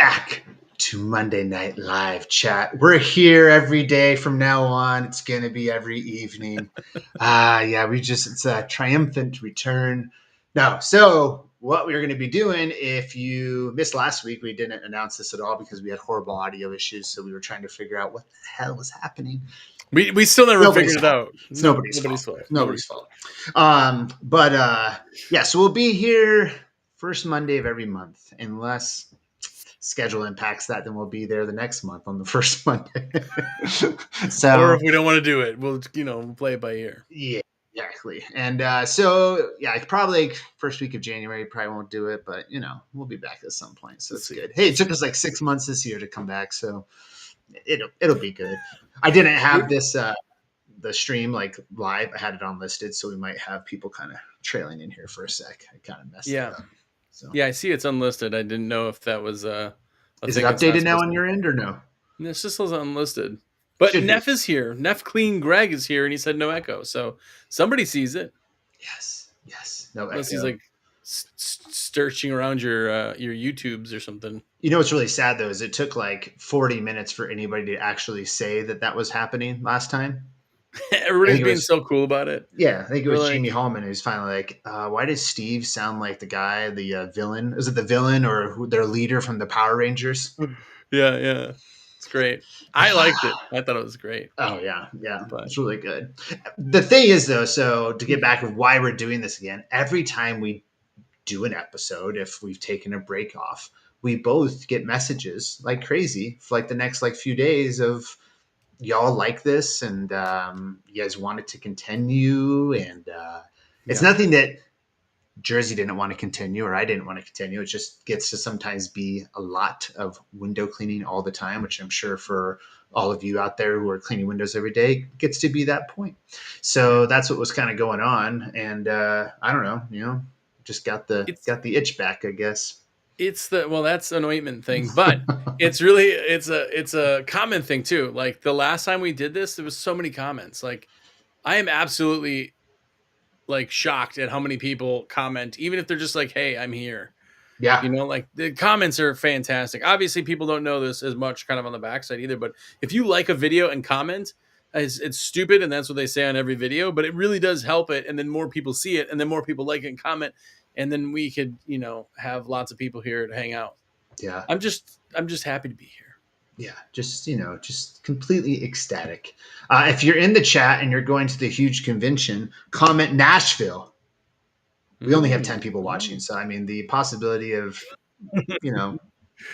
back to Monday Night Live chat. We're here every day from now on. It's going to be every evening. It's a triumphant return. No, so what we're going to be doing, if you missed last week, we didn't announce this at all because we had horrible audio issues. So we were trying to figure out what the hell was happening. We still never figured it out. It's nobody's fault. Nobody's fault. So we'll be here first Monday of every month, unless schedule impacts that, then we'll be there the next month on the first Monday. Or if we don't want to do it, we'll play it by ear. Yeah, exactly. And probably first week of January, probably won't do it, but we'll be back at some point. So it's good. Hey, it took us like 6 months this year to come back, so it'll be good. I didn't have this the stream like live. I had it unlisted, so we might have people kind of trailing in here for a sec. I kind of messed it up. So. Yeah, I see it's unlisted. I didn't know if that was Is it updated now on your end or no? It's just unlisted. But Neff is here. Neff Clean Greg is here, and he said no echo. So somebody sees it. Yes. No Unless he's like searching around your YouTubes or something. You know what's really sad though is it took like 40 minutes for anybody to actually say that was happening last time. Everybody's being so cool about it. Yeah, I think it was Jamie Hallman who's finally like, why does Steve sound like the guy, the villain? Is it the villain or their leader from the Power Rangers? Yeah. It's great. I liked it. I thought it was great. Oh, yeah. But it's really good. The thing is, though, so to get back to why we're doing this again, every time we do an episode, if we've taken a break off, we both get messages like crazy for like the next few days of, y'all like this and you guys want it to continue, and it's nothing that Jersey didn't want to continue or I didn't want to continue. It just gets to sometimes be a lot of window cleaning all the time, which I'm sure for all of you out there who are cleaning windows every day gets to be that point. So that's what was kind of going on, and I don't know, just got the itch back, I guess. It's that's an ointment thing, but it's really it's a comment thing too. Like the last time we did this, there was so many comments. Like I am absolutely like shocked at how many people comment, even if they're just like, "Hey, I'm here." Yeah, like the comments are fantastic. Obviously, people don't know this as much kind of on the backside either. But if you like a video and comment, it's stupid, and that's what they say on every video. But it really does help it, and then more people see it, and then more people like it and comment. And then we could, have lots of people here to hang out. Yeah. I'm just happy to be here. Yeah. Just completely ecstatic. If you're in the chat and you're going to the huge convention, comment Nashville. We only have 10 people watching. So, I mean, the possibility of,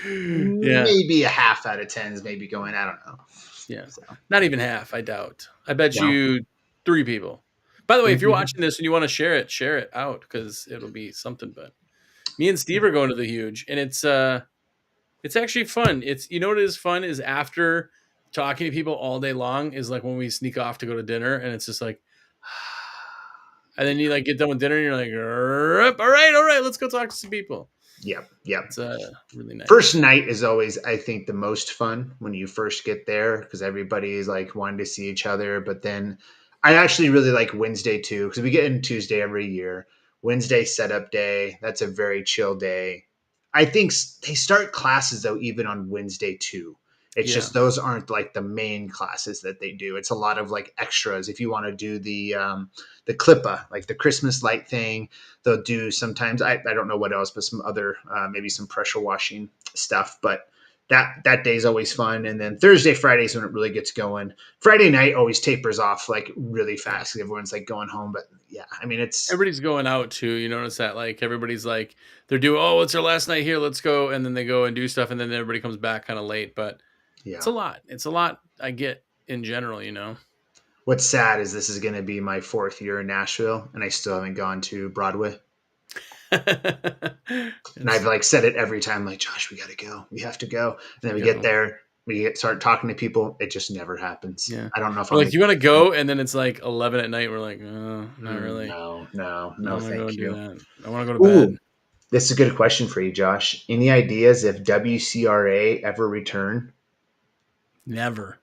maybe a half out of 10 is maybe going, I don't know. Yeah. So. Not even half. I doubt. I bet you 3 people. By the way, if you're watching this and you want to share it out because it'll be something. But me and Steve are going to the huge, and it's actually fun. It's what is fun is after talking to people all day long is like when we sneak off to go to dinner, and it's just like, and then you like get done with dinner and you're like, all right, let's go talk to some people. Yep. It's really nice. First night is always, I think, the most fun when you first get there because everybody is like wanting to see each other, but then. I actually really like Wednesday too, because we get in Tuesday every year. Wednesday setup day. That's a very chill day. I think they start classes though, even on Wednesday too. It's just, those aren't like the main classes that they do. It's a lot of like extras. If you want to do the Clippa, like the Christmas light thing, they'll do sometimes, I don't know what else, but some other, maybe some pressure washing stuff, but that day is always fun. And then Thursday, Friday is when it really gets going. Friday night always tapers off like really fast. Everyone's like going home. But yeah, I mean, everybody's going out too. You notice that like everybody's like they're doing, it's our last night here. Let's go. And then they go and do stuff. And then everybody comes back kind of late. But it's a lot. It's a lot I get in general, What's sad is this is going to be my 4th year in Nashville and I still haven't gone to Broadway. And I've like said it every time, like, Josh, we got to go. We have to go. And then we get there, start talking to people. It just never happens. Yeah. I don't know if I'm like, you want to go? And then it's like 11 at night. We're like, not really. No, thank you. I want to go to bed. This is a good question for you, Josh. Any ideas if WCRA ever return? Never.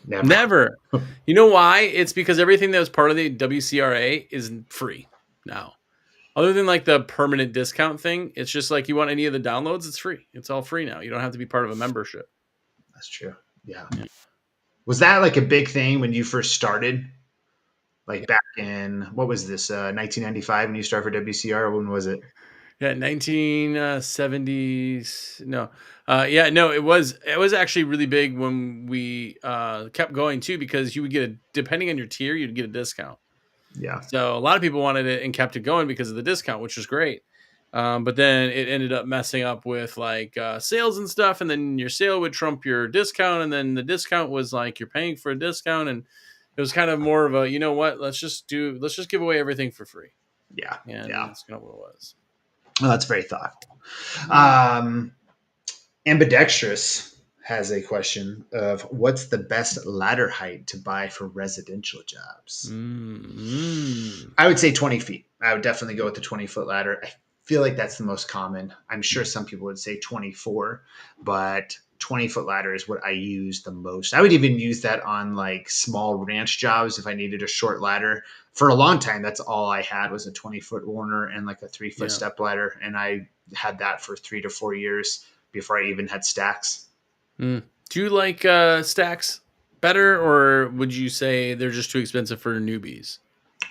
You know why? It's because everything that was part of the WCRA is free now. Other than like the permanent discount thing, it's just like you want any of the downloads, it's free. It's all free now. You don't have to be part of a membership. That's true. Yeah. Yeah. Was that like a big thing when you first started? Like back in what was this 1995 when you started for WCR? When was it? Yeah, 1970s. No, yeah, no, it was actually really big when we kept going too, because you would get depending on your tier, you'd get a discount. Yeah. So a lot of people wanted it and kept it going because of the discount, which was great. But then it ended up messing up with like sales and stuff, and then your sale would trump your discount, and then the discount was like you're paying for a discount, and it was kind of more of a, you know what, let's just give away everything for free, Yeah. and Yeah. that's kind of what it was. Well, that's very thoughtful. Ambidextrous has a question of what's the best ladder height to buy for residential jobs? Mm-hmm. I would say 20 feet. I would definitely go with the 20-foot ladder. I feel like that's the most common. I'm sure some people would say 24, but 20-foot ladder is what I use the most. I would even use that on like small ranch jobs if I needed a short ladder. For a long time, that's all I had was a 20-foot Warner and like a 3-foot Yeah. step ladder. And I had that for 3 to 4 years before I even had stacks. Do you like stacks better, or would you say they're just too expensive for newbies?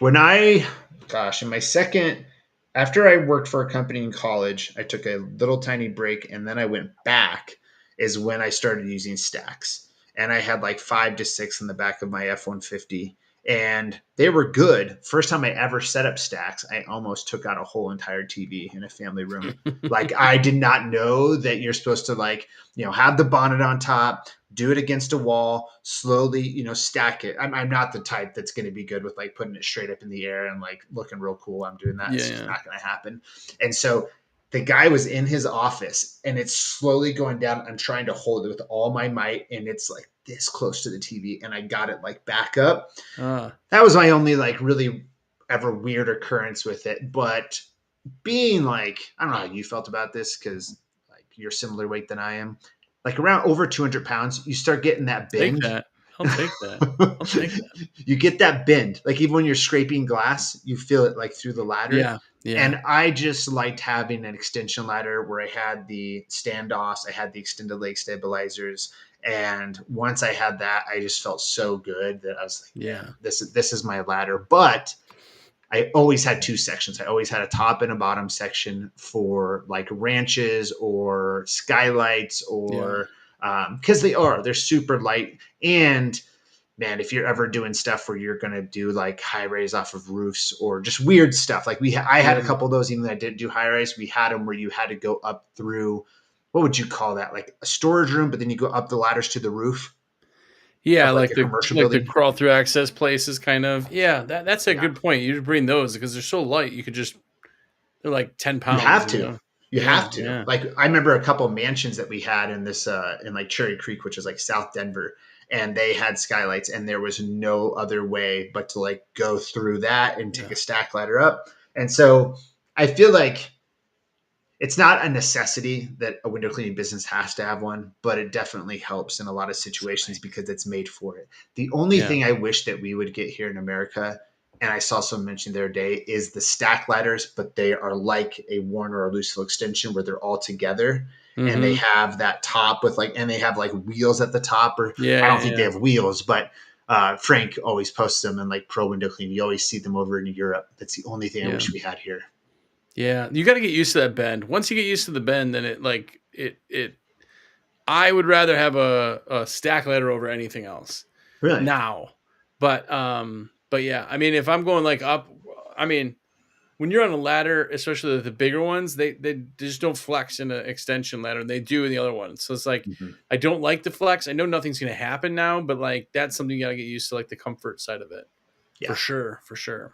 In my second, after I worked for a company in college, I took a little tiny break and then I went back, is when I started using stacks. And I had like 5 to 6 in the back of my F 150. And they were good. First time I ever set up stacks, I almost took out a whole entire TV in a family room. Like I did not know that you're supposed to have the bonnet on top, do it against a wall, slowly, stack it. I'm not the type that's going to be good with like putting it straight up in the air and like looking real cool. I'm doing that. Yeah, It's just not going to happen. And so the guy was in his office and it's slowly going down. I'm trying to hold it with all my might and it's like this close to the TV and I got it like back up. That was my only like really ever weird occurrence with it. But being like, I don't know how you felt about this because like you're similar weight than I am. Like around over 200 pounds, you start getting that take bend. that. I'll take that. I'll take that. You get that bend. Like even when you're scraping glass, you feel it like through the ladder. Yeah. Yeah. And I just liked having an extension ladder where I had the standoffs, I had the extended leg stabilizers. And once I had that, I just felt so good that I was like, Yeah. this is my ladder. But I always had 2 sections. I always had a top and a bottom section for like ranches or skylights or because they're super light. And man, if you're ever doing stuff where you're going to do like high rise off of roofs or just weird stuff, like I had a couple of those, even though I didn't do high rise, we had them where you had to go up through, what would you call that? Like a storage room, but then you go up the ladders to the roof. Yeah, Of like like a the commercial building. crawl through access places, kind of. Yeah, that's a Yeah. good point. You should bring those because they're so light. You could just they're like 10 pounds. You have to. know? You Yeah, have to. yeah. Like I remember a couple mansions that we had in this in like Cherry Creek, which is like South Denver, and they had skylights, and there was no other way but to like go through that and take a stack ladder up. And so I feel like it's not a necessity that a window cleaning business has to have one, but it definitely helps in a lot of situations because it's made for it. The only thing I wish that we would get here in America, and I saw someone mention the other day, is the stack ladders, but they are like a Warner or Lucille extension where they're all together. And they have that top with like, and they have like wheels at the top, or I don't think they have wheels, but Frank always posts them in like Pro Window Clean. You always see them over in Europe. That's the only thing I wish we had here. Yeah, you got to get used to that bend. Once you get used to the bend, then it. I would rather have a stack ladder over anything else. Really? Now, but yeah, I mean, if I'm going like up, I mean, when you're on a ladder, especially the bigger ones, they just don't flex in an extension ladder, and they do in the other ones. So it's like I don't like the flex. I know nothing's going to happen now, but like that's something you got to get used to, like the comfort side of it. Yeah. For sure.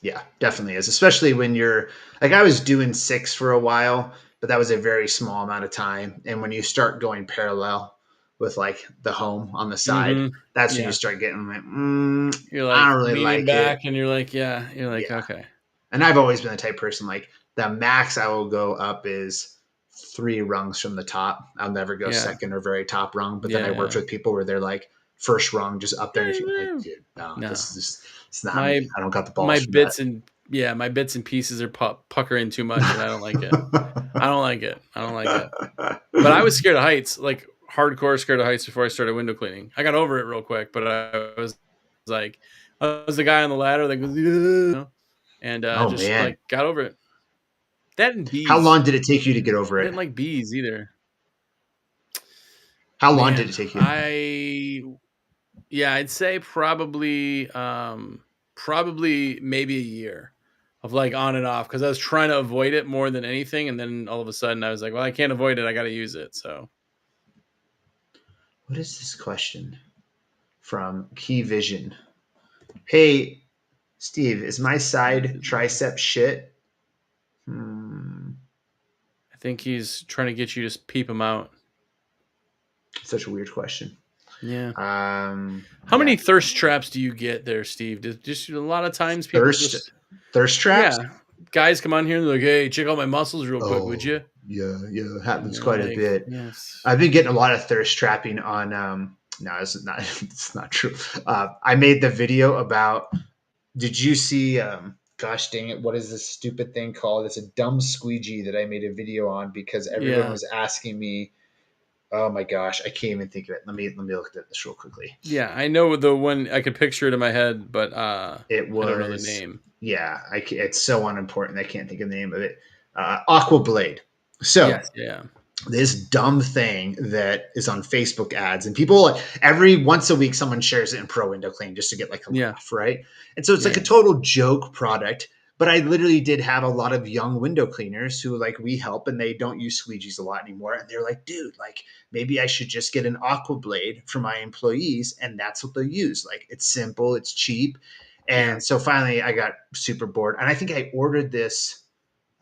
Yeah, definitely is. Especially when you're like, I was doing 6 for a while, but that was a very small amount of time. And when you start going parallel with like the home on the side, that's when you start getting like, you're like, I don't really like back it. And you're like, okay. And I've always been the type of person, like the max I will go up is 3 rungs from the top. I'll never go second or very top rung. But then I worked with people where they're like first rung just up there. And you're like, dude, no, this is just, it's not me. I don't got the balls. My for bits that. and Yeah, my bits and pieces are puckering too much, and I don't like it. I don't like it. I don't like it. But I was scared of heights, like hardcore scared of heights before I started window cleaning. I got over it real quick, but I was like, I was the guy on the ladder that goes, and Oh just man. like got over it. That and How bees. long did it take you to get over I it? didn't like bees either. How long did Man, it take you? I'd say probably maybe a year of like on and off because I was trying to avoid it more than anything, and then all of a sudden I was like, well, I can't avoid it. I got to use it. So What is this question from Key Vision? Hey, Steve, is my side tricep shit? I think he's trying to get you to peep him out. Such a weird question. Yeah. How Yeah. many thirst traps do you get there, Steve? Just a lot of times people just Thirst traps? guys come on here and they're like, hey, check out my muscles real quick, would Oh, you? yeah, And happens you're quite a like, bit. yes. I've been getting a lot of thirst trapping on. No, it's not. It's not true. I made the video about. Did you see? Gosh dang it! What is this stupid thing called? It's a dumb squeegee that I made a video on because everyone Yeah. was asking me. Oh my gosh, I can't even think of it. Let me look at this real quickly. Yeah, I know the one. I could picture it in my head, but It I don't know the was, name. yeah, it's so unimportant. I can't think of the name of it. Aqua Blade. So Yes, yeah. this dumb thing that is on Facebook ads, and people every once a week someone shares it in Pro Window Clean just to get like a Yeah. laugh, right? And so it's like Yeah. a total joke product. But I literally did have a lot of young window cleaners who like we help and they don't use squeegees a lot anymore. And they're like, dude, like maybe I should just get an aqua blade for my employees. And that's what they'll use. Like it's simple, it's cheap. Yeah. And so finally I got super bored. And I think I ordered this,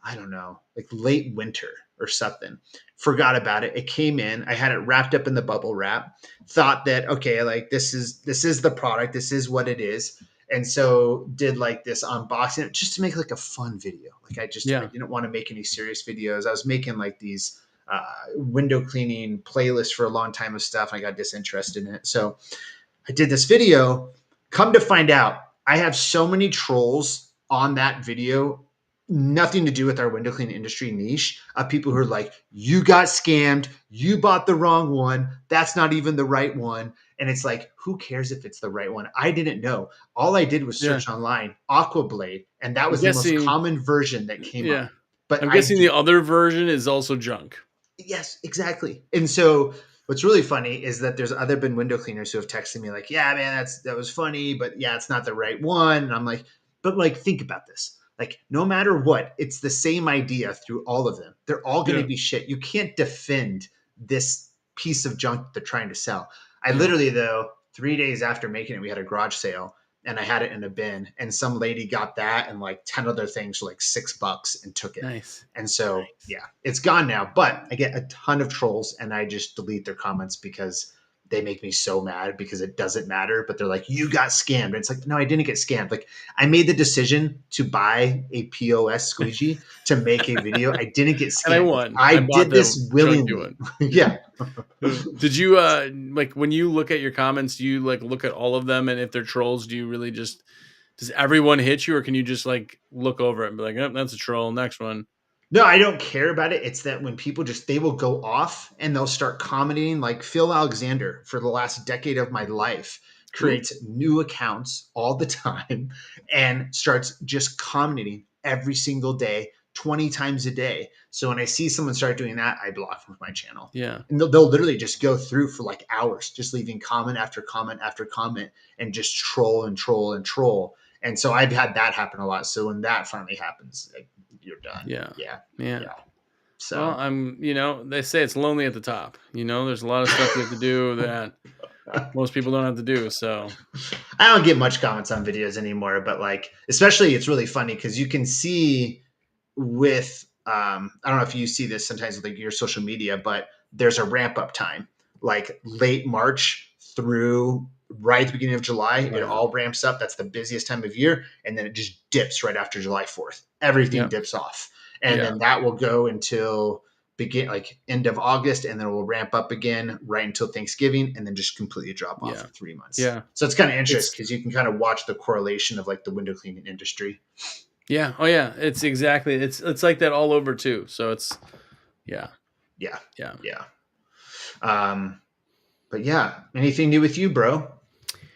I don't know, like late winter or something. Forgot about it. It came in. I had it wrapped up in the bubble wrap. Thought that okay, like this is the product. This is what it is. And so did like this unboxing just to make like a fun video. Like I Yeah. didn't want to make any serious videos. I was making like these window cleaning playlists for a long time of stuff. I got disinterested in it. So I did this video. Come to find out, I have so many trolls on that video, nothing to do with our window cleaning industry niche, of people who are like, you got scammed, you bought the wrong one, that's not even the right one. And it's like, who cares if it's the right one? I didn't know. All I did was Yeah. search online, Aquablade, and that I'm was the most guessing. common version that came up. Yeah. But I'm guessing the other version is also junk. Yes, exactly. And so what's really funny is that there's other been window cleaners who have texted me like, yeah, man, that was funny, but yeah, it's not the right one. And I'm like, but like, think about this. Like, no matter what, it's the same idea through all of them. They're all going to Yeah. be shit. You can't defend this piece of junk they're trying to sell. I Yeah. literally, though, 3 days after making it, we had a garage sale and I had it in a bin and some lady got that and like 10 other things for like $6 and took it. Nice. And so, yeah, it's gone now, but I get a ton of trolls and I just delete their comments because they make me so mad because it doesn't matter. But they're like, you got scammed. And it's like, no, I didn't get scammed. Like I made the decision to buy a POS squeegee to make a video. I didn't get And I scammed. won. I bought did this the chunky willingly. one. Yeah. Did you like when you look at your comments, do you like look at all of them and if they're trolls, do you really just does everyone hit you or can you just like look over it and be like, oh, that's a troll, next one? No, I don't care about it. It's that when people they will go off and they'll start commenting like Phil Alexander for the last decade of my life creates new accounts all the time and starts just commenting every single day, 20 times a day. So when I see someone start doing that, I block them from my channel. Yeah. And they'll literally just go through for like hours, just leaving comment after comment after comment and just troll and troll and troll. And so I've had that happen a lot. So when that finally happens, like, you're done. Yeah. Yeah. Yeah. Yeah. So Well, they say it's lonely at the top. There's a lot of stuff you have to do that most people don't have to do. So I don't get much comments on videos anymore, but like, especially it's really funny because you can see with, I don't know if you see this sometimes with like your social media, but there's a ramp up time, like late March through right at the beginning of July, it all ramps up. That's the busiest time of year. And then it just dips right after July 4th. Everything dips off. And then that will go until end of August, and then we'll ramp up again right until Thanksgiving, and then just completely drop off for 3 months. Yeah. So it's kind of interesting because you can kind of watch the correlation of like the window cleaning industry. Yeah. Oh yeah. It's exactly. It's like that all over too. So it's yeah. Yeah. Yeah. Yeah. Um, but yeah, anything new with you, bro?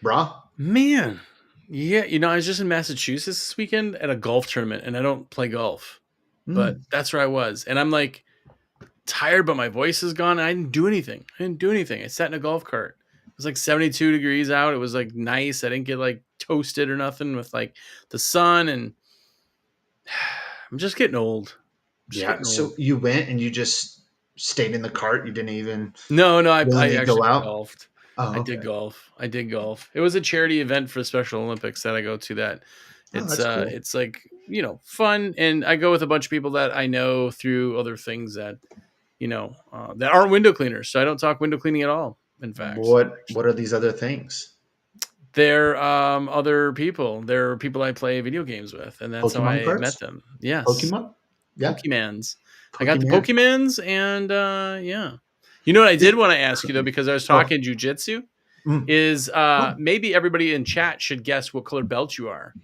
Brah? Man. Yeah. I was just in Massachusetts this weekend at a golf tournament, and I don't play golf, but Mm. that's where I was, and I'm like tired, but my voice is gone. I didn't do anything. I sat in a golf cart. It was like 72 degrees out. It was like nice. I didn't get like toasted or nothing with like the sun, and I'm just getting old. Just Yeah. getting old. So you went and you just stayed in the cart. You didn't even No, I willingly go actually out. golfed. Oh, I okay. did golf. I did golf. It was a charity event for the Special Olympics that I go to. That Oh, that's cool. it's like fun, and I go with a bunch of people that I know through other things that that aren't window cleaners. So I don't talk window cleaning at all. In fact, What are these other things? they're other people. They're people I play video games with, and that's how Pokemon I met cards? them. Yes, Pokemon? Yeah. Pokemans. I got the Pokemon. Pokemans, and yeah. You know what I did It- want to ask you though, because I was oh, talking jujitsu, mm, is oh. maybe everybody in chat should guess what color belt you are,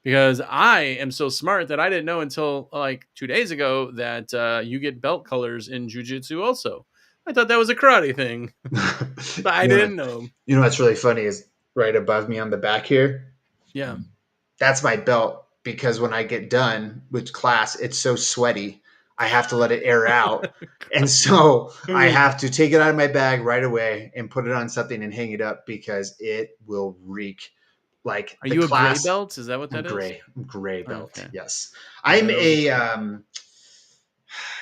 because I am so smart that I didn't know until like 2 days ago that you get belt colors in jujitsu also. I thought that was a karate thing, but I you know, didn't know. you know what's really funny is right above me on the back here. Yeah. That's my belt because when I get done with class, it's so sweaty. I have to let it air out. And so I Are have to take it out of my bag right away and put it on something and hang it up because it will reek. Like the you a gray class, belt? Is that what I'm that is? gray, I'm gray belt. Okay. Yes. Yeah, I'm those are a, cool.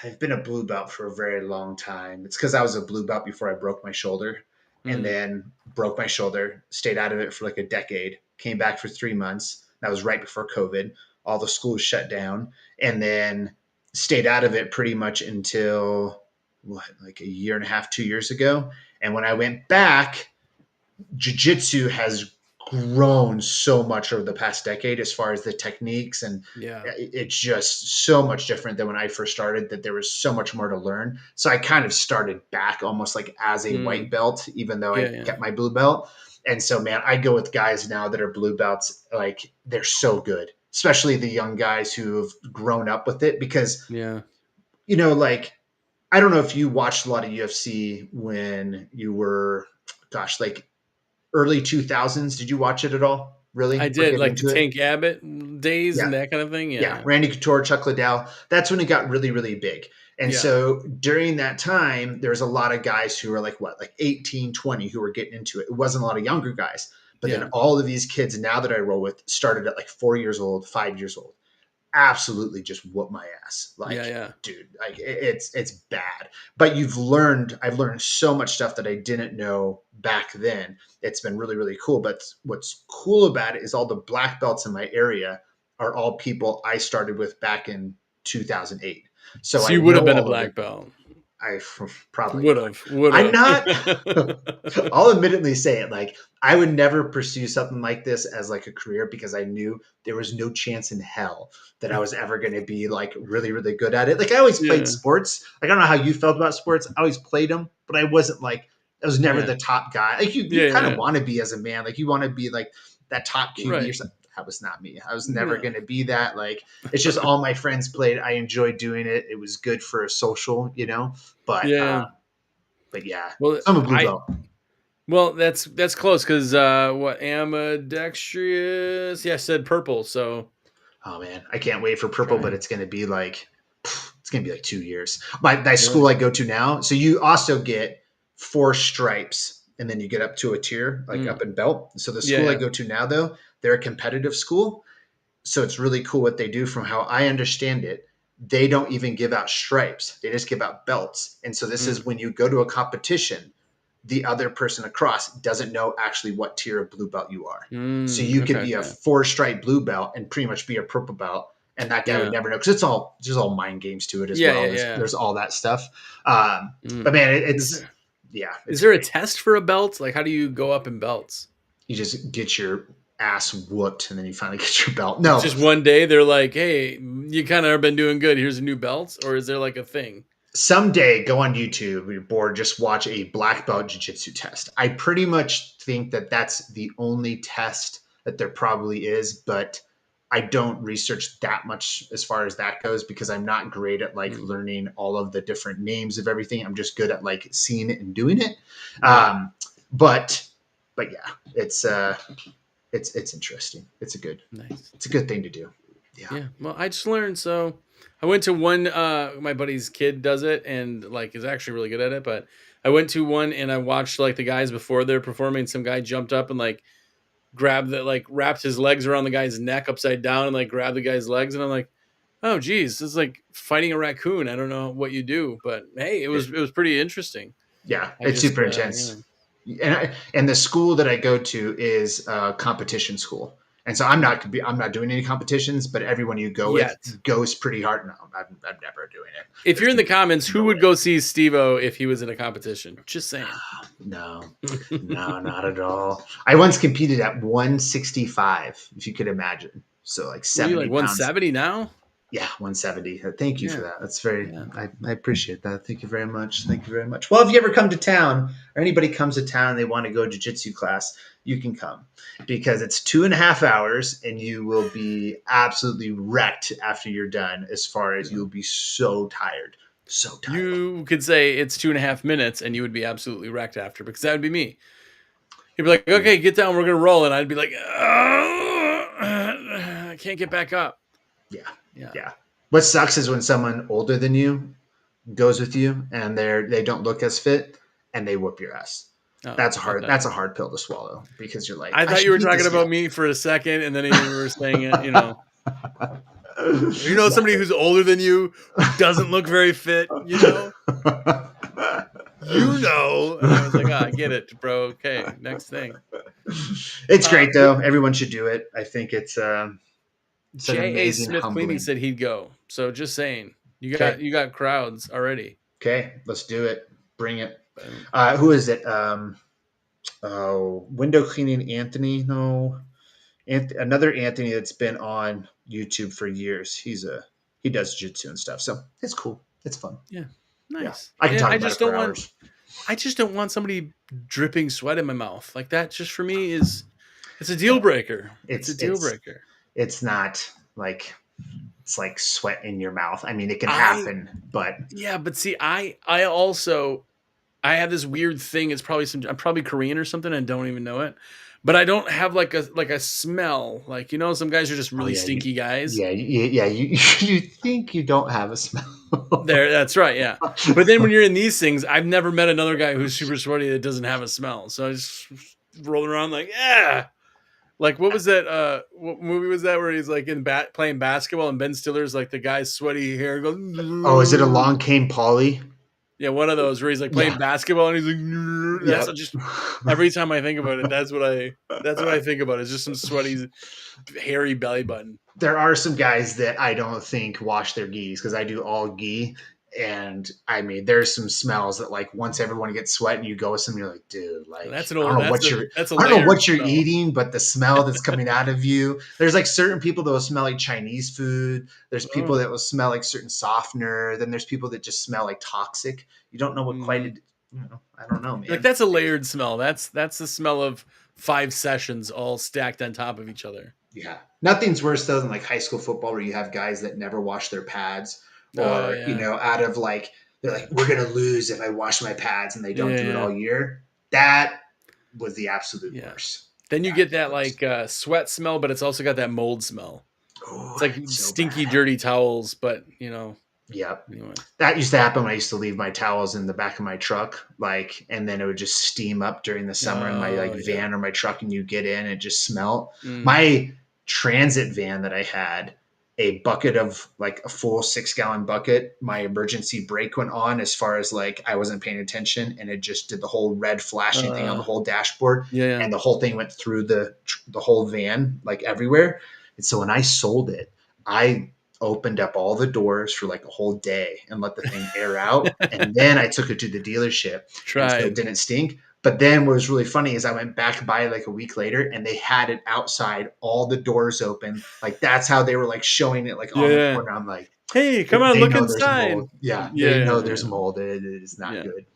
I've been a blue belt for a very long time. It's because I was a blue belt before I broke my shoulder and Mm. then broke my shoulder, stayed out of it for like a decade, came back for 3 months. That was right before COVID. All the schools shut down and then stayed out of it pretty much until what, like a year and a half, 2 years ago. And when I went back, jiu-jitsu has grown so much over the past decade as far as the techniques, and Yeah. it's just so much different than when I first started, that there was so much more to learn. So I kind of started back almost like as a white Mm. belt, even though I Yeah, yeah. kept my blue belt. And so, man, I go with guys now that are blue belts. Like they're so good, especially the young guys who have grown up with it because, Yeah. like, I don't know if you watched a lot of UFC when you were, gosh, like early 2000s. Did you watch it at all? I Really? Or did get like the into it? Tank Abbott days Yeah. and that kind of thing. Yeah. Yeah. Randy Couture, Chuck Liddell. That's when it got really, really big. And Yeah. so during that time, there was a lot of guys who were like 18, 20 who were getting into it. It wasn't a lot of younger guys. But then Yeah. all of these kids now that I roll with started at like 4 years old, 5 years old, absolutely just whoop my ass. Yeah. Like, Yeah. dude, like it's bad. But I've learned so much stuff that I didn't know back then. It's been really, really cool. But what's cool about it is all the black belts in my area are all people I started with back in 2008. So So I you would have know been a all of black them. belt. I probably Would not. have. Would I'm not. have. I'll admittedly say it. Like I would never pursue something like this as like a career because I knew there was no chance in hell that I was ever going to be like really, really good at it. Like I always played Yeah. sports. Like I don't know how you felt about sports. I always played them, but I wasn't like I was never Yeah. the top guy. Like you Yeah. kind of Yeah. want to be as a man. Like you want to be like that top QB or Right. something. That was not me. I was never No. going to be that. Like it's just all my friends played. I enjoyed doing it. It was good for a social, But Yeah. but yeah, Well, so I'm a blue belt. that's close because what ambidextrous? Yeah, I said purple. So Oh man, I can't wait for purple, but trying. it's gonna be like 2 years. My school Really? I go to now, so you also get 4 stripes, and then you get up to a tier like Mm. up in belt. So the Yeah. school I Yeah. go to now, though, they're a competitive school, so it's really cool what they do. From how I understand it, they don't even give out stripes; they just give out belts. And so this is Mm. when you go to a competition, the other person across doesn't know actually what tier of blue belt you are. So Mm. you could Okay. be a Okay. 4 stripe blue belt and pretty much be a purple belt, and that guy would Yeah. never know because there's all mind games to it as Yeah. well. Yeah. There's Yeah. there's all that stuff. But Mm. man, Is it's there yeah, is it's there a great. test for a belt? Like, how do you go up in belts? You just get your ass whooped and then you finally get your belt. It's No, just one day they're like, "Hey, you kind of been doing good. Here's a new belt," or is there like a thing? someday go on YouTube, when you're bored, just watch a black belt jiu-jitsu test. I pretty much think that that's the only test that there probably is, but I don't research that much as far as that goes because I'm not great at like learning all of the different names of everything. I'm just good at like seeing it and doing it. Right. But yeah, it's interesting. It's a good thing to do. Yeah. Well, I just learned. So I went to one, my buddy's kid does it and like is actually really good at it. But I went to one and I watched like the guys before they're performing. Some guy jumped up and like grabbed that, like wrapped his legs around the guy's neck upside down and like grabbed the guy's legs. And I'm like, oh geez, this is like fighting a raccoon. I don't know what you do, but hey, it was pretty interesting. Yeah, it's super intense. And the school that I go to is a competition school. And so I'm not doing any competitions, but everyone you go with goes pretty hard. No, I'm never doing it. If you're in the comments, who would go see SteveO if he was in a competition? Just saying. No, not at all. I once competed at 165, if you could imagine. So like 70 like 170 now? Yeah, 170. Thank you for that. That's very, I appreciate that. Thank you very much. Well, if you ever come to town or anybody comes to town and they want to go jiu-jitsu class, you can come because it's 2.5 hours and you will be absolutely wrecked after you're done as far as you'll be so tired. So tired. You could say it's 2.5 minutes and you would be absolutely wrecked after because that would be me. You'd be like, okay, get down. We're going to roll. And I'd be like, I can't get back up. Yeah. What sucks is when someone older than you goes with you and they don't look as fit and they whoop your ass. Oh, that's hard. Okay. That's a hard pill to swallow because you're like, I thought you were talking about me for a second and then you were saying it, somebody who's older than you who doesn't look very fit, And I was like, I get it, bro. Okay, next thing. It's great though. Everyone should do it. I think it's J.A. Smith Cleaning said he'd go. So just saying, you got crowds already. Okay, let's do it. Bring it. Who is it? Window Cleaning Anthony? No, another Anthony that's been on YouTube for years. He does jiu-jitsu and stuff, so it's cool. It's fun. Yeah, nice. Yeah. I can talk about it for hours. I just don't want somebody dripping sweat in my mouth like that. Just for me it's a deal breaker. It's a deal breaker. It's not like it's like sweat in your mouth. I mean, it can happen, but yeah. But see, I have this weird thing. It's probably I'm probably Korean or something and don't even know it. But I don't have like a smell. Like some guys are just really stinky guys. Yeah. You think you don't have a smell. That's right. Yeah. But then when you're in these things, I've never met another guy who's super sweaty that doesn't have a smell. So I just roll around like, yeah. Like what was that? What movie was that where he's like playing basketball and Ben Stiller's like the guy's sweaty hair goes. Oh, is it Along Came Polly? Yeah, one of those where he's like playing basketball and he's like. That's just every time I think about it. That's what I think about. It's just some sweaty, hairy belly button. There are some guys that I don't think wash their gis because I do all gi. And I mean, there's some smells that like once everyone gets sweat and you go with them, you're like, dude, like I don't know what you're eating, but the smell that's coming out of you. There's like certain people that will smell like Chinese food. There's people that will smell like certain softener. Then there's people that just smell like toxic. You don't know what I don't know, man. Like that's a layered smell. That's the smell of 5 sessions all stacked on top of each other. Yeah. Nothing's worse though than like high school football where you have guys that never wash their pads. Or, out of like, they're like, we're going to lose if I wash my pads and they don't do it all year. That was the absolute worst. Then you get that like sweat smell, but it's also got that mold smell. Oh, it's like stinky, dirty towels, but Yep. Anyway. That used to happen when I used to leave my towels in the back of my truck, and then it would just steam up during the summer in my van or my truck and you get in and it just smelled. My transit van that I had, a bucket of like a full 6-gallon bucket, my emergency brake went on as far as like I wasn't paying attention and it just did the whole red flashing thing on the whole dashboard and the whole thing went through the whole van like everywhere. And so when I sold it, I opened up all the doors for like a whole day and let the thing air out. And then I took it to the dealership so it didn't stink. But then what was really funny is I went back by like a week later and they had it outside, all the doors open. Like that's how they were like showing it like on the corner. I'm like, hey, come on, look inside. They know there's mold. It is not good.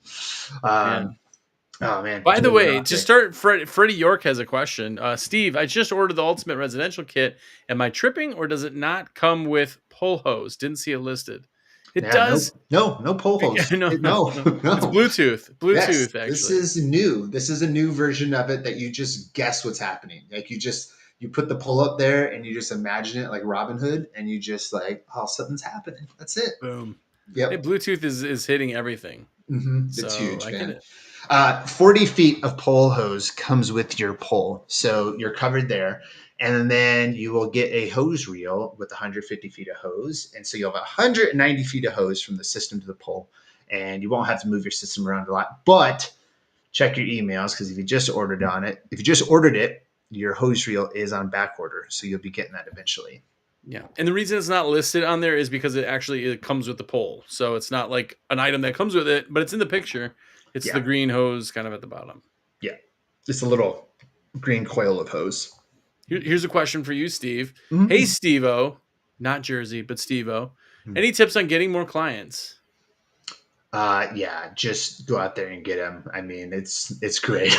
Oh man. By the Julie way, to Roque. start, Freddie York has a question. Steve, I just ordered the Ultimate Residential Kit. Am I tripping, or does it not come with pull hose? Didn't see it listed. It Yeah, does. no pull holes. No, no, No, no. It's no. Bluetooth. Yes, Bluetooth, this actually. is new. This is a new version of it that you just guess what's happening. Like you put the pull up there and you just imagine it like Robin Hood, and you just like, oh, something's happening. That's it. Boom. Hey, Yep. Bluetooth is hitting everything. It's So huge, I get man. it. 40 feet of pole hose comes with your pole. So you're covered there. And then you will get a hose reel with 150 feet of hose. And so you'll have 190 feet of hose from the system to the pole. And you won't have to move your system around a lot. But check your emails, because if you just ordered it, your hose reel is on back order. So you'll be getting that eventually. Yeah. And the reason it's not listed on there is because it comes with the pole. So it's not like an item that comes with it, but it's in the picture. It's the Yeah. green hose kind of at the bottom. Yeah. Just a little green coil of hose. Here's a question for you, Steve. Mm-hmm. Hey, SteveO, not Jersey, but SteveO. Any tips on getting more clients? Yeah, just go out there and get them. I mean, it's great.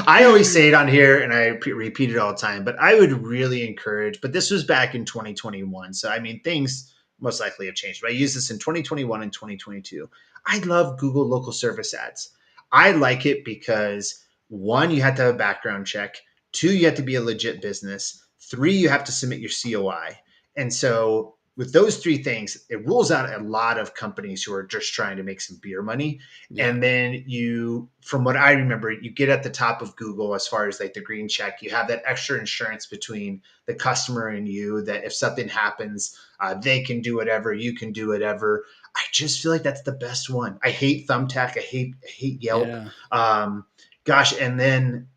I always say it on here, and I repeat it all the time, but I would really encourage. But this was back in 2021, so I mean, things most likely have changed. But I used this in 2021 and 2022. I love Google local service ads. I like it because, one, you have to have a background check. Two, you have to be a legit business. Three, you have to submit your COI. And so with those three things, it rules out a lot of companies who are just trying to make some beer money. Yeah. And then from what I remember, you get at the top of Google as far as like the green check. You have that extra insurance between the customer and you, that if something happens, they can do whatever, you can do whatever. I just feel like that's the best one. I hate Thumbtack. I hate Yelp. Yeah. Gosh, and then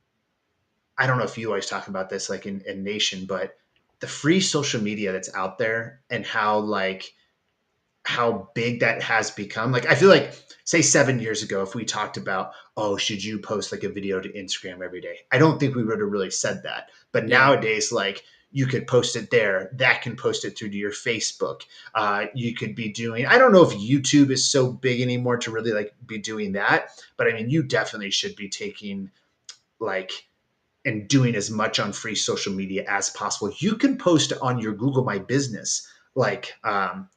I don't know if you always talk about this like in Nation, but the free social media that's out there and how big that has become. Like, I feel like, say 7 years ago, if we talked about, oh, should you post like a video to Instagram every day? I don't think we would have really said that. But nowadays, like, you could post it there. That can post it through to your Facebook. You could be doing, I don't know if YouTube is so big anymore to really like be doing that. But I mean, you definitely should be taking like, and doing as much on free social media as possible. You can post on your Google My Business, like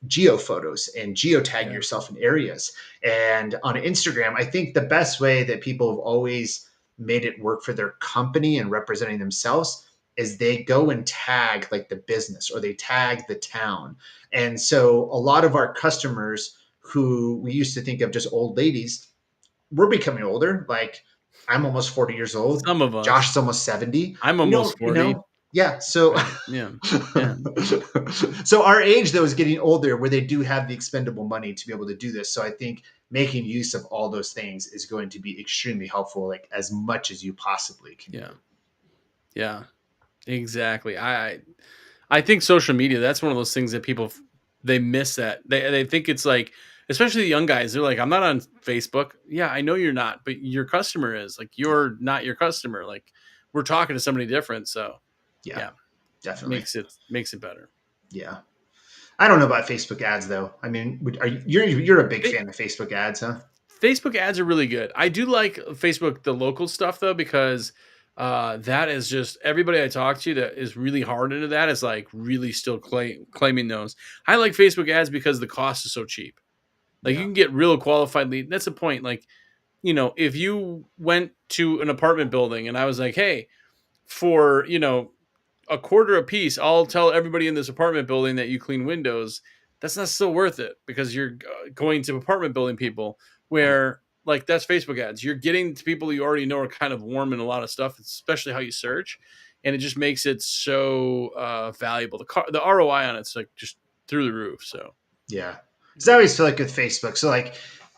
geo photos, and geotag yourself in areas. And on Instagram, I think the best way that people have always made it work for their company and representing themselves is they go and tag like the business, or they tag the town. And so a lot of our customers, who we used to think of just old ladies, we're becoming older. Like, I'm almost 40 years old. Some of Josh us. is almost 70. I'm almost 40. Yeah. So, Right. Yeah. Yeah. So our age though is getting older, where they do have the expendable money to be able to do this. So I think making use of all those things is going to be extremely helpful, like as much as you possibly can. Yeah. Yeah. Exactly. I think social media, that's one of those things that people, they miss that. They think it's like, especially the young guys, they're like, I'm not on Facebook. Yeah, I know you're not, but your customer is. Like, you're not your customer. Like, we're talking to somebody different. So Yeah, definitely makes it better. Yeah. I don't know about Facebook ads though. I mean, you're a big fan of Facebook ads, huh? Facebook ads are really good. I do like Facebook, the local stuff though, because that is just, everybody I talk to that is really hard into that is like really still claiming those. I like Facebook ads because the cost is so cheap. Like, you can get real qualified lead. That's the point. Like, you know, if you went to an apartment building and I was like, hey, for, you know, a quarter a piece, I'll tell everybody in this apartment building that you clean windows. That's not still worth it, because you're going to apartment building people where, like, that's Facebook ads. You're getting to people you already know are kind of warm in a lot of stuff, especially how you search. And it just makes it so valuable. The ROI on it's like just through the roof. So, yeah. Because I always feel like with Facebook, so like,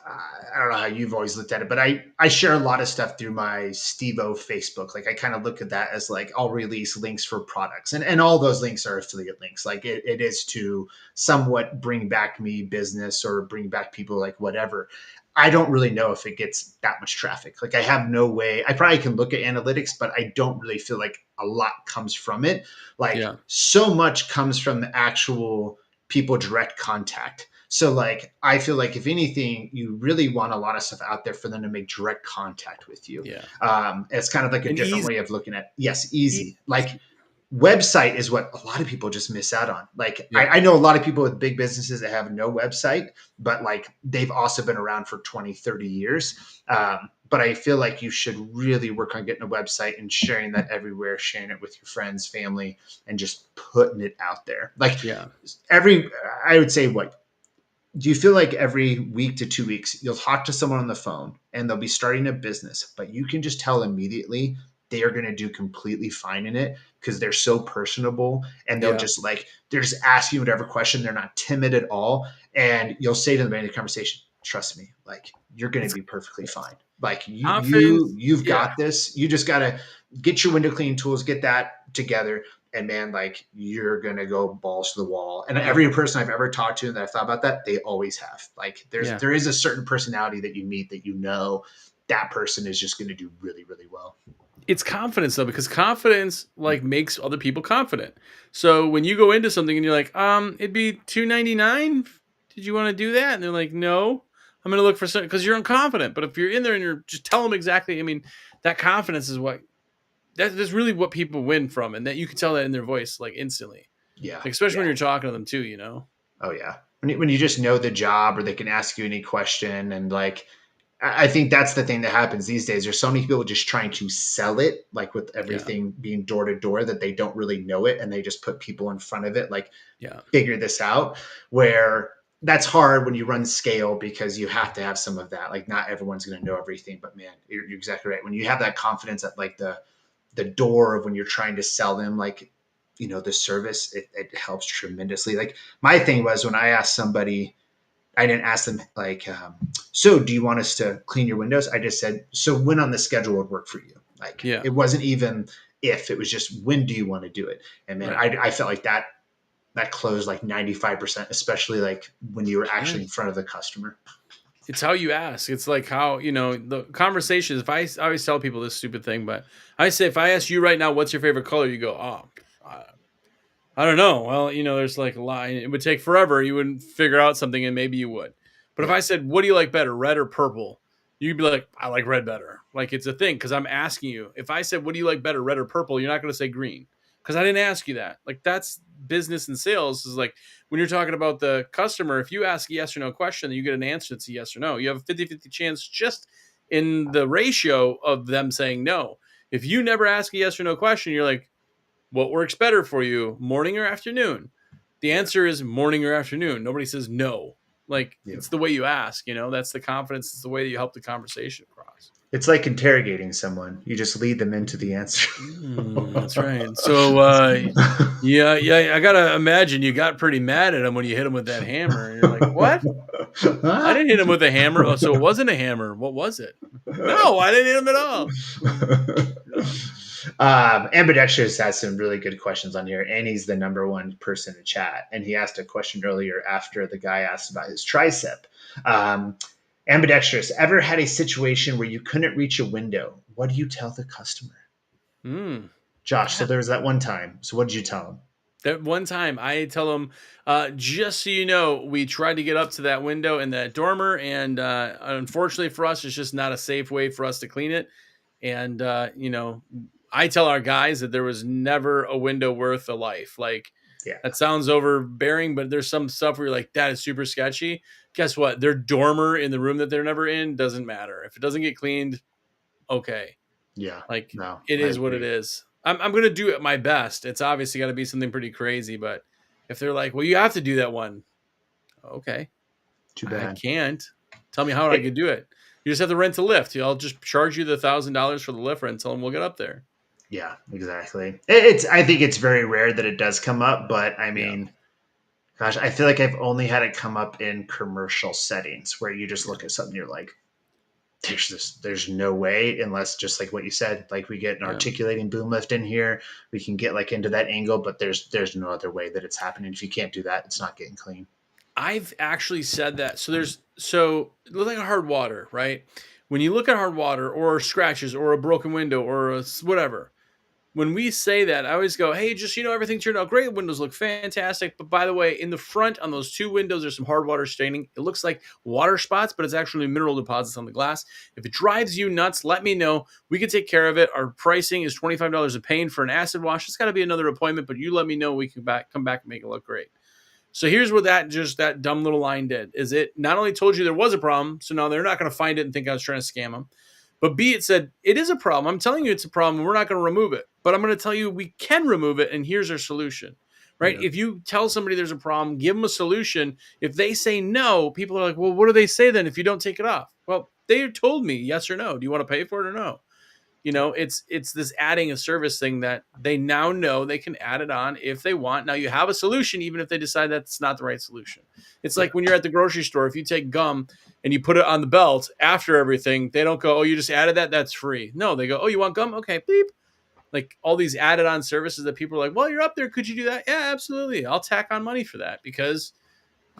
I don't know how you've always looked at it, but I share a lot of stuff through my SteveO Facebook. Like, I kind of look at that as like, I'll release links for products, and all those links are affiliate links. Like, it is to somewhat bring back me business or bring back people, like whatever. I don't really know if it gets that much traffic. Like, I have no way. I probably can look at analytics, but I don't really feel like a lot comes from it. Like, so much comes from the actual people direct contact. So like, I feel like if anything, you really want a lot of stuff out there for them to make direct contact with you. Yeah. It's kind of like a And different easy. way of looking at, yes, easy. Like website is what a lot of people just miss out on. Like Yeah. I know a lot of people with big businesses that have no website, but like they've also been around for 20, 30 years. But I feel like you should really work on getting a website and sharing that everywhere, sharing it with your friends, family, and just putting it out there. Like Yeah. I would say, what do you feel like every week to 2 weeks, you'll talk to someone on the phone and they'll be starting a business, but you can just tell immediately they are going to do completely fine in it because they're so personable and they'll Yeah. just like, they're just asking whatever question. They're not timid at all. And you'll say to them in the conversation, trust me, like you're going to It's be perfectly fine. Like confidence. you've Yeah. got this. You just got to get your window cleaning tools, get that together, and man, like you're gonna go balls to the wall. And Yeah. every person I've ever talked to that I've thought about that, they always have. Like Yeah. there is a certain personality that you meet that that person is just gonna do really, really well. It's confidence though, because confidence like makes other people confident. So when you go into something and you're like, it'd be $299. Did you want to do that? And they're like, no, I'm going to look for something because you're unconfident. But if you're in there and you're just tell them exactly, I mean, that confidence is that's really what people win from, and that you can tell that in their voice like instantly, Yeah. like especially when Yeah. you're talking to them too. You know. Oh yeah. When you just know the job or they can ask you any question and like I think that's the thing that happens these days. There's so many people just trying to sell it, like with Yeah. everything being door to door, that they don't really know it and they just put people in front of it. Like, Yeah. figure this out. Where that's hard when you run scale because you have to have some of that. Like, not everyone's going to know everything, but man, you're exactly right. When you have that confidence at like the door of when you're trying to sell them, like the service, it helps tremendously. Like my thing was when I asked somebody, I didn't ask them like, so do you want us to clean your windows? I just said, so when on the schedule would work for you? Like Yeah. it wasn't even if, it was just when do you want to do it? And man, Right. I felt like that closed like 95%, especially like when you were Yeah. actually in front of the customer. It's how you ask. It's like how, the conversations. If I always tell people this stupid thing, but I say, if I ask you right now, what's your favorite color? You go, oh, I don't know. Well, there's like a lot. It would take forever. You wouldn't figure out something, and maybe you would. But if Yeah. I said, what do you like better, red or purple? You'd be like, I like red better. Like it's a thing because I'm asking you. If I said, what do you like better, red or purple? You're not going to say green because I didn't ask you that. Like that's business and sales is like when you're talking about the customer, if you ask a yes or no question, you get an answer that's a yes or no. You have a 50-50 chance just in the ratio of them saying no. If you never ask a yes or no question, you're like, what works better for you, morning or afternoon? The Yeah. answer is morning or afternoon. Nobody says no. Like Yeah. it's the way you ask, that's the confidence. It's the way that you help the conversation across. It's like interrogating someone. You just lead them into the answer. That's right. So, yeah, I gotta imagine you got pretty mad at him when you hit him with that hammer, and you're like, "What? I didn't hit him with a hammer. Oh, so it wasn't a hammer. What was it? No, I didn't hit him at all." Yeah. Ambidextrous has some really good questions on here, and he's the number one person in chat. And he asked a question earlier after the guy asked about his tricep. Ambidextrous, ever had a situation where you couldn't reach a window? What do you tell the customer? Josh, so Yeah. there was that one time. So what did you tell him? That one time I tell them, just so you know, we tried to get up to that window in that dormer, and unfortunately for us, it's just not a safe way for us to clean it. And I tell our guys that there was never a window worth a life. Like Yeah. that sounds overbearing, but there's some stuff where you're like, that is super sketchy. Guess what? Their dormer in the room that they're never in doesn't matter. If it doesn't get cleaned, okay. Yeah. Like No, it I is what it agree. is. I'm going to do it my best. It's obviously got to be something pretty crazy, but if they're like, well, you have to do that one. Okay. Too I bad. can't. Tell me how I could do it. You just have to rent a lift. I'll just charge you the $1,000 for the lift rental and we'll get up there. Yeah, exactly. I think it's very rare that it does come up, but I Yeah. mean, gosh, I feel like I've only had it come up in commercial settings where you just Yeah. look at something, you're like, there's no way, unless just like what you said, like we get an Yeah. articulating boom lift in here, we can get like into that angle, but there's no other way that it's happening. If you can't do that, it's not getting clean. I've actually said that. So look like a hard water, right? When you look at hard water or scratches or a broken window or whatever, when we say that, I always go, hey, just, everything turned out great. Windows look fantastic. But by the way, in the front on those 2 windows, there's some hard water staining. It looks like water spots, but it's actually mineral deposits on the glass. If it drives you nuts, let me know. We can take care of it. Our pricing is $25 a pane for an acid wash. It's got to be another appointment, but you let me know. We can come back and make it look great. So here's what that dumb little line did, is it not only told you there was a problem, so now they're not going to find it and think I was trying to scam them, but B, it said, it is a problem. I'm telling you it's a problem. We're not going to remove it, but I'm going to tell you we can remove it, and here's our solution, right? Yeah. If you tell somebody there's a problem, give them a solution. If they say no, people are like, well, what do they say then if you don't take it off? Well, they told me yes or no. Do you want to pay for it or no? It's this adding a service thing that they now know they can add it on if they want. Now you have a solution, even if they decide that's not the right solution. It's like when you're at the grocery store, if you take gum and you put it on the belt after everything, they don't go, oh, you just added that? That's free. No, they go, oh, you want gum? Okay, beep. Like all these added on services that people are like, well, you're up there. Could you do that? Yeah, absolutely. I'll tack on money for that because,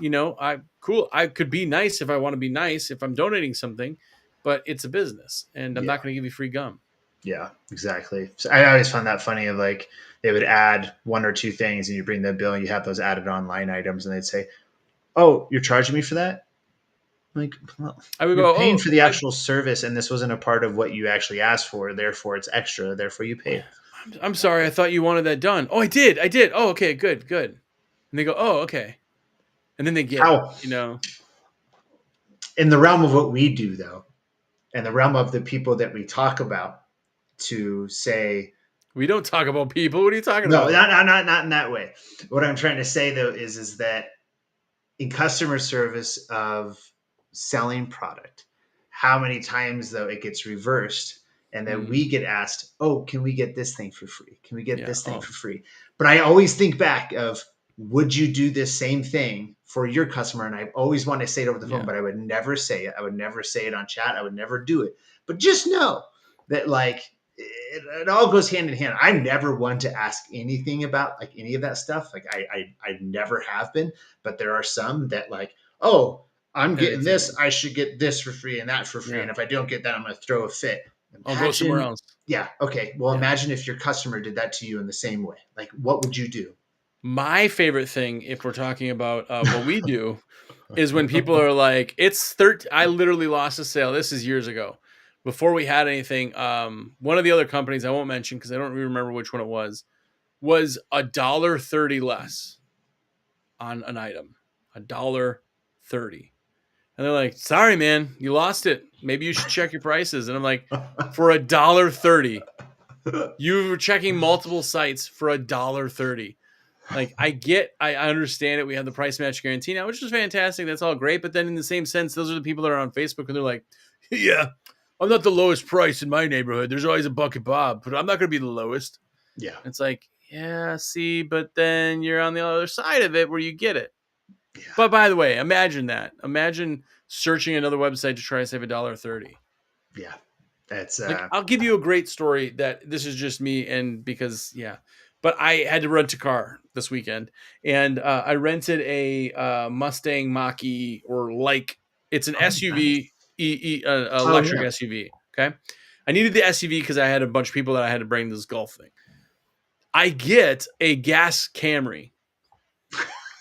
I could be nice if I want to be nice, if I'm donating something, but it's a business and I'm not going to give you free gum. Yeah, exactly. So I always found that funny of like they would add 1 or 2 things and you bring the bill and you have those added on line items and they'd say, oh, you're charging me for that? Like, well, I would go, paying for the actual service and this wasn't a part of what you actually asked for. Therefore, it's extra. Therefore, you paid. I'm sorry. I thought you wanted that done. Oh, I did. Oh, okay, good. And they go, oh, okay. And then they get it, In the realm of what we do, though, and the realm of the people that we talk about, to say we don't talk about people. What are you talking about? No, not in that way. What I'm trying to say though is that in customer service of selling product, how many times though it gets reversed and then we get asked, oh, can we get this thing for free? Can we get this thing for free? But I always think back of, would you do this same thing for your customer? And I always want to say it over the phone, but I would never say it. I would never say it on chat. I would never do it. But just know that like, it all goes hand in hand. I'm never one to ask anything about like any of that stuff. Like I never have been, but there are some that like, oh, I'm getting this. I should get this for free and that for free. And if I don't get that, I'm going to throw a fit. I'll go somewhere else. Yeah. Okay. Well, imagine if your customer did that to you in the same way. Like, what would you do? My favorite thing, if we're talking about what we do, is when people are like, it's 13. I literally lost a sale. This is years ago. Before we had anything, one of the other companies I won't mention because I don't remember which one it was $1.30 less on an item, $1.30, and they're like, "Sorry, man, you lost it. Maybe you should check your prices." And I'm like, "For $1.30, you were checking multiple sites for $1.30." Like I understand it. We have the price match guarantee now, which is fantastic. That's all great. But then in the same sense, those are the people that are on Facebook and they're like, "Yeah, I'm not the lowest price in my neighborhood. There's always a Bucket Bob, but I'm not going to be the lowest." Yeah. It's like, yeah, see, but then you're on the other side of it where you get it. Yeah. But by the way, imagine that. Imagine searching another website to try to save $1.30. Yeah. That's like, I'll give you a great story that this is just me. And because, but I had to rent a car this weekend and I rented a Mustang Mach-E it's an SUV. Nice. Electric SUV. Okay. I needed the SUV because I had a bunch of people that I had to bring this golf thing. I get a gas Camry.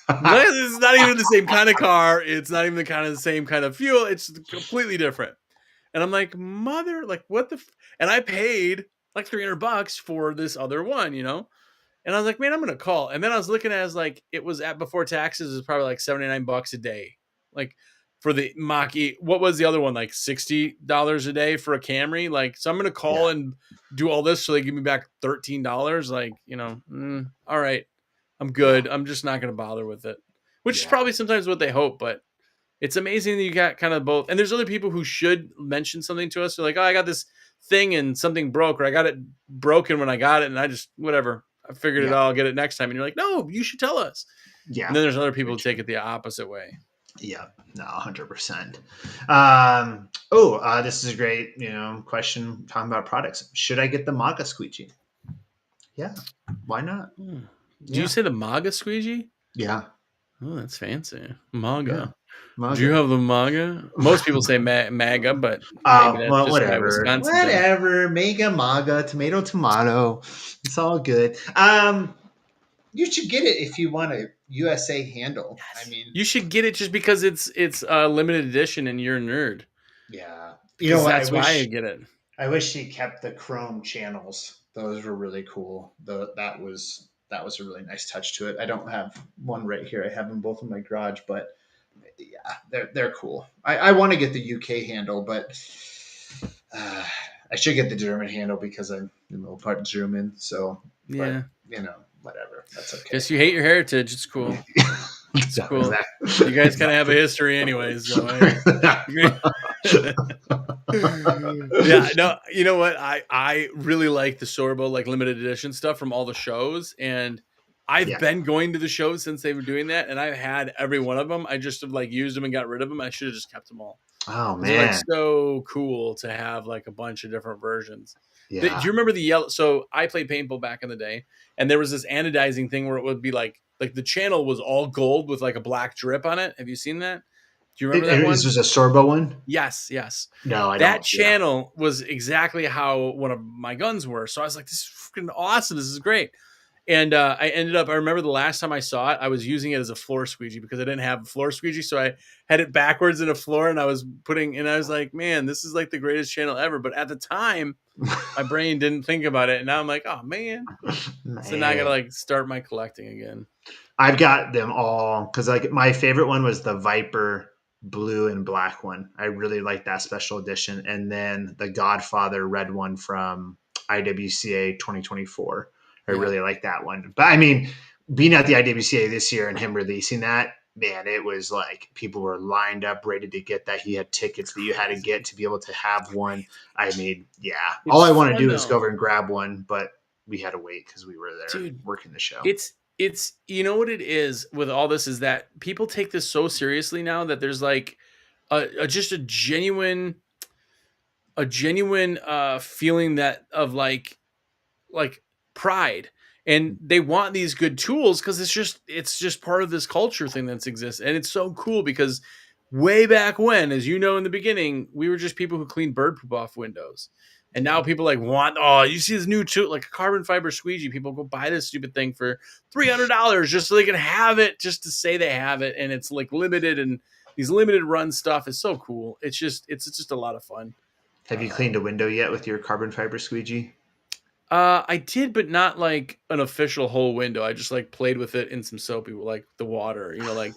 It's not even the same kind of car. It's not even the same kind of fuel. It's completely different. And I'm like, what the? And I paid like $300 for this other one, And I was like, man, I'm going to call. And then I was looking at it as like, it was at before taxes, it was probably like $79 a day. Like, for the Mach-E, what was the other one? Like $60 a day for a Camry. Like, so I'm going to call and do all this. So they give me back $13. Like, all right, I'm good. I'm just not going to bother with it, which is probably sometimes what they hope, but it's amazing that you got kind of both. And there's other people who should mention something to us. They're like, oh, I got this thing and something broke, or I got it broken when I got it. And I just, whatever, I figured it out. I'll get it next time. And you're like, no, you should tell us. Yeah. And then there's other people who take it the opposite way. Yeah, no, 100%. This is a great, question talking about products. Should I get the MAGA squeegee? Yeah, why not? Do you say the MAGA squeegee? Yeah. Oh, that's fancy. MAGA. Do you have the manga? Most people say MAGA, but maybe Oh, that's well, just my whatever. Wisconsin thing. Whatever. Mega, maga, tomato, tomato. It's all good. You should get it if you want a USA handle. I Yes. mean, You should get it just because it's a limited edition and you're a nerd. yeah. You know Because what? that's why I get it. I wish she kept the chrome channels. Those were really cool. That was a really nice touch to it. I don't have one right here. I have them both in my garage, but yeah, they're cool. I want to get the UK handle, but uh, I should get the German handle because I'm a little part German. So, but Yeah. whatever. That's okay. Guess you hate your heritage. It's cool. It's cool. You guys kind of have a history anyways, so yeah, no, you know what? I really like the Sorbo like limited edition stuff from all the shows, and I've Yeah. been going to the shows since they were doing that, and I've had every one of them. I just have like used them and got rid of them. I should have just kept them all. Oh They're like man. so cool to have like a bunch of different versions. Do Yeah. you remember the yellow? So I played paintball back in the day, and there was this anodizing thing where it would be like the channel was all gold with like a black drip on it. Have you seen that? Do you remember that Is one? this a Sorbo one? Yes, yes. No, I That don't. Yeah. channel was exactly how one of my guns were. So I was like, this is freaking awesome. This is great. And I remember the last time I saw it, I was using it as a floor squeegee because I didn't have a floor squeegee. So I had it backwards in a floor and I was like, man, this is like the greatest channel ever. But at the time, my brain didn't think about it. And now I'm like, oh, man. So now I got to like start my collecting again. I've got them all because like my favorite one was the Viper blue and black one. I really like that special edition, and then the Godfather red one from IWCA 2024. I Yeah. really like that one. But I mean, being at the IWCA this year and him releasing that, man, it was like people were lined up ready to get that. He had tickets that you had to get to be able to have one. I mean, yeah, all I want to do is go over and grab one, but we had to wait because we were there working the show. It's you know what it is with all this is that people take this so seriously now that there's like just a genuine feeling that of like pride, and they want these good tools because it's just part of this culture thing that's exists, and it's so cool because way back when, as you know, in the beginning, we were just people who cleaned bird poop off windows. And now people like want, oh, you see this new tool, like a carbon fiber squeegee. People go buy this stupid thing for $300 just so they can have it, just to say they have it. And it's like limited, and these limited run stuff is so cool. It's just a lot of fun. Have you cleaned a window yet with your carbon fiber squeegee? I did, but not like an official whole window. I just like played with it in some soapy, like the water, like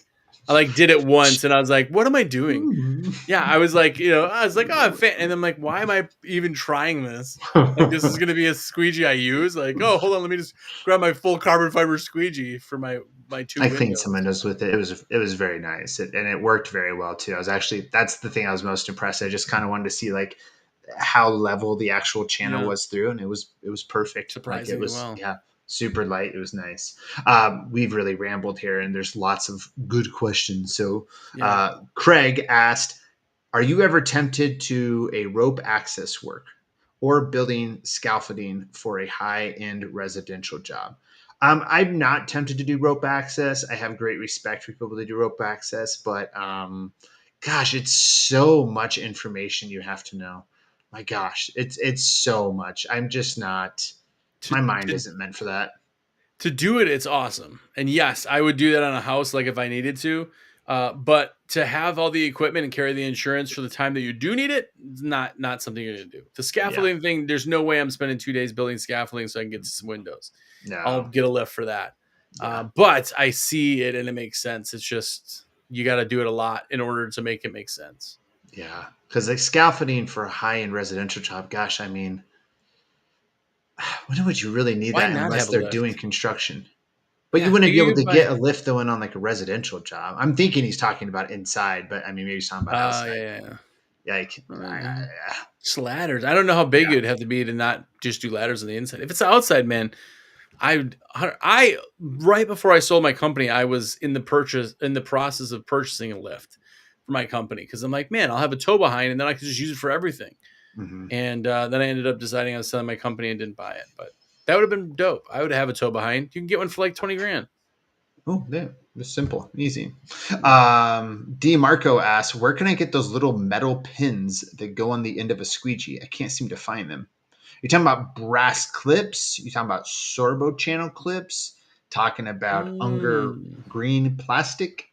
I like did it once and I was like, what am I doing? Yeah, I was like, oh, I'm fan. And I'm like, why am I even trying this? Like, this is going to be a squeegee I use. Like, oh, hold on. Let me just grab my full carbon fiber squeegee for my two I windows. cleaned some windows with it. It was very nice. And it worked very well too. That's the thing I was most impressed. I just kind of wanted to see like how level the actual channel was through. And it was perfect. Surprisingly like it was, well. Yeah, super light. It was nice. We've really rambled here and there's lots of good questions. So Craig asked, are you ever tempted to a rope access work or building scaffolding for a high-end residential job? I'm not tempted to do rope access. I have great respect for people that do rope access, but gosh, it's so much information you have to know. My gosh, it's so much. I'm just not. My mind isn't meant for that. To do it, it's awesome, and yes, I would do that on a house, like if I needed to. But to have all the equipment and carry the insurance for the time that you do need it, not something you're going to do. The scaffolding thing, there's no way I'm spending 2 days building scaffolding so I can get some windows. No. I'll get a lift for that. But I see it and it makes sense. It's just you got to do it a lot in order to make it make sense. Yeah, because like scaffolding for a high-end residential job, gosh, I mean, when would you really need that unless they're doing construction? But you wouldn't be able to get a lift going on like a residential job. I'm thinking he's talking about inside, but I mean, maybe he's talking about outside. Just ladders. I don't know how big it'd have to be to not just do ladders on the inside. If it's outside, man, I right before I sold my company, I was in the process of purchasing a lift for my company because I'm like, man, I'll have a tow behind and then I can just use it for everything. Mm-hmm. And then I ended up deciding I was selling my company and didn't buy it. But that would have been dope. I would have a tow behind. You can get one for like $20,000. Oh, yeah. It's simple, easy. D Marco asks, where can I get those little metal pins that go on the end of a squeegee? I can't seem to find them. You're talking about brass clips? You're talking about Sorbo channel clips? Talking about Unger green plastic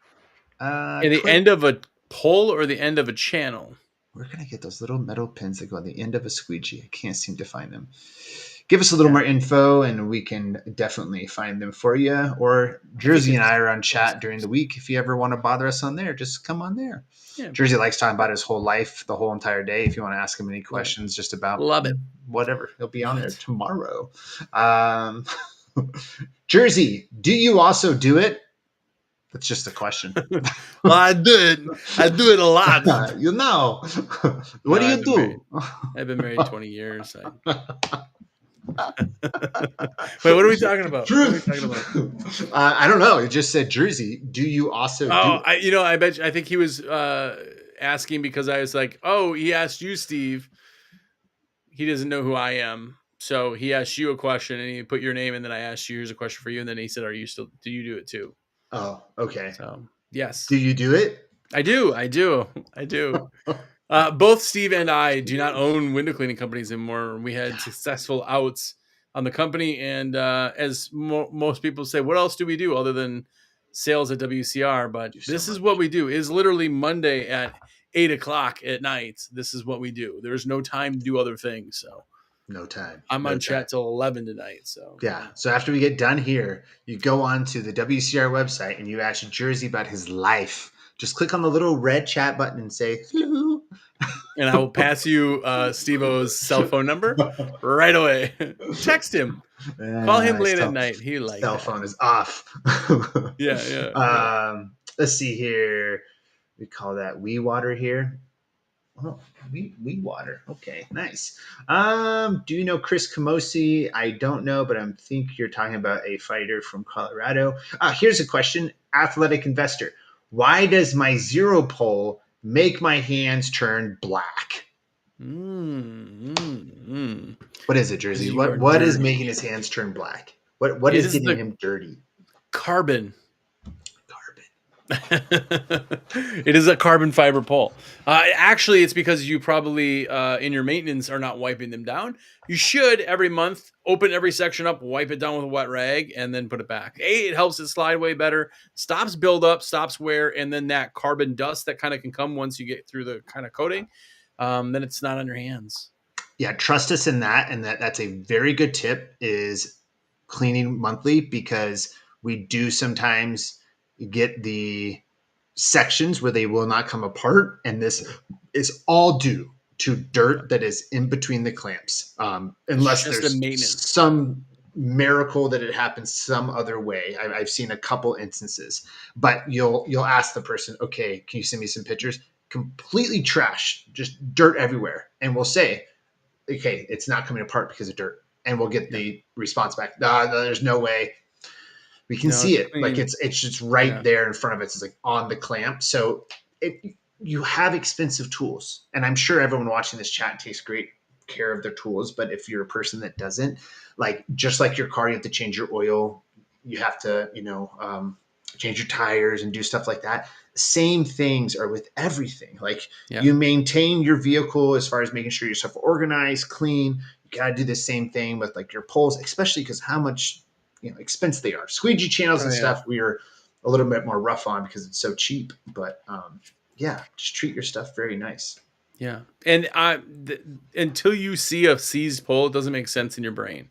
At the clip? end of a pole or the end of a channel? Where can I get those little metal pins that go on the end of a squeegee? I can't seem to find them. Give us a little more info and we can definitely find them for you. Or Jersey and I are on chat during the week. If you ever want to bother us on there, just come on there. Yeah. Jersey likes talking about his whole life, the whole entire day. If you want to ask him any questions just about whatever, he'll be on there tomorrow. Jersey, do you also do it? That's just a question. Well, I do it. I do it a lot. What do you do? I've been married 20 years. Wait, what are we talking about? I don't know. It just said Jersey. Do you also do it? I think he was asking because I was like, oh, he asked you, Steve. He doesn't know who I am. So he asked you a question and he put your name and then I asked you, here's a question for you. And then he said, do you do it too? Oh, okay. So yes. Do you do it? I do. Both Steve and I do not own window cleaning companies anymore. We had successful outs on the company. And as most people say, what else do we do other than sales at WCR? But this is what we do. It's literally Monday at 8:00 at night. This is what we do. There's no time to do other things. So no time. I'm on chat till 11 tonight. So yeah. So after we get done here, you go on to the WCR website and you ask Jersey about his life. Just click on the little red chat button and say hello. And I will pass you Steve-O's cell phone number right away. Text him. Call him late at night. He likes cell phone is off. Yeah. Let's see here. We call that wee water here. Oh, wee water. Okay, nice. Do you know Chris Camosi? I don't know, but I think you're talking about a fighter from Colorado. Here's a question. Athletic investor. Why does my Xero pole make my hands turn black? What is it, Jersey? What is making his hands turn black? What is getting him dirty? Carbon. It is a carbon fiber pole. Actually, it's because you probably in your maintenance are not wiping them down. You should every month open every section up, wipe it down with a wet rag, and then put it back. It helps it slide way better, stops buildup, stops wear, and then that carbon dust that kind of can come once you get through the kind of coating, then it's not on your hands. Yeah, trust us in that, and that's a very good tip is cleaning monthly because we do sometimes get the sections where they will not come apart, and this is all due to dirt that is in between the clamps, unless there's some miracle that it happens some other way. I've seen a couple instances, but you'll ask the person, okay, can you send me some pictures? Completely trash, just dirt everywhere, and we'll say, okay, it's not coming apart because of dirt, and we'll get the response back. There's no way. We can see it. Like it's just right there in front of us. It's like on the clamp. So you have expensive tools. And I'm sure everyone watching this chat takes great care of their tools. But if you're a person that doesn't, like just like your car, you have to change your oil. You have to, change your tires and do stuff like that. Same things are with everything. Like you maintain your vehicle as far as making sure your stuff organized, clean. You got to do the same thing with like your poles, especially because how much expense they are. Squeegee channels and stuff we are a little bit more rough on because it's so cheap. But just treat your stuff very nice. Yeah, and until you see a seized pole, it doesn't make sense in your brain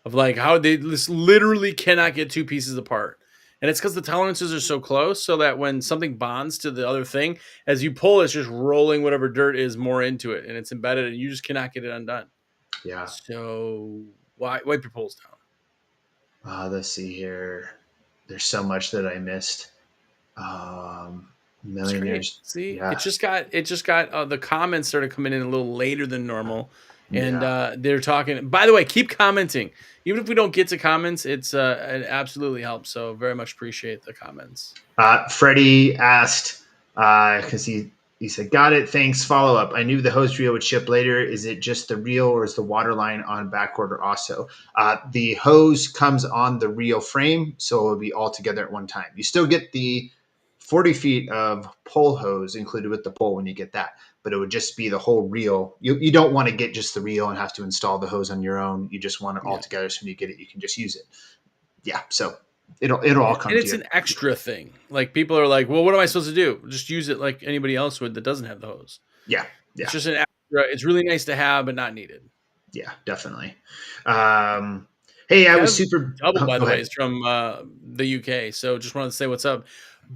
of like how they literally cannot get two pieces apart. And it's because the tolerances are so close, so that when something bonds to the other thing, as you pull, it's just rolling whatever dirt is more into it, and it's embedded, and you just cannot get it undone. Yeah. So wipe your poles down. Let's see here. There's so much that I missed. Millionaires. See, it just got the comments started coming in a little later than normal, and they're talking. By the way, keep commenting. Even if we don't get to comments, it absolutely helps. So very much appreciate the comments. Freddie asked because he He said, got it. Thanks. Follow up. I knew the hose reel would ship later. Is it just the reel or is the water line on back order also? The hose comes on the reel frame, so it will be all together at one time. You still get the 40 feet of pole hose included with the pole when you get that, but it would just be the whole reel. You don't want to get just the reel and have to install the hose on your own. You just want it all together, so when you get it, you can just use it. Yeah, so it'll all come and to it's you. an extra thing. Like people are like, well, what am I supposed to do? Just use it like anybody else would that doesn't have the hose. Yeah. It's just an extra. It's really nice to have, but not needed. Yeah, definitely. Hey, I was Kev super. Double, Oh, by go the way, ahead. is from the UK. So just wanted to say what's up.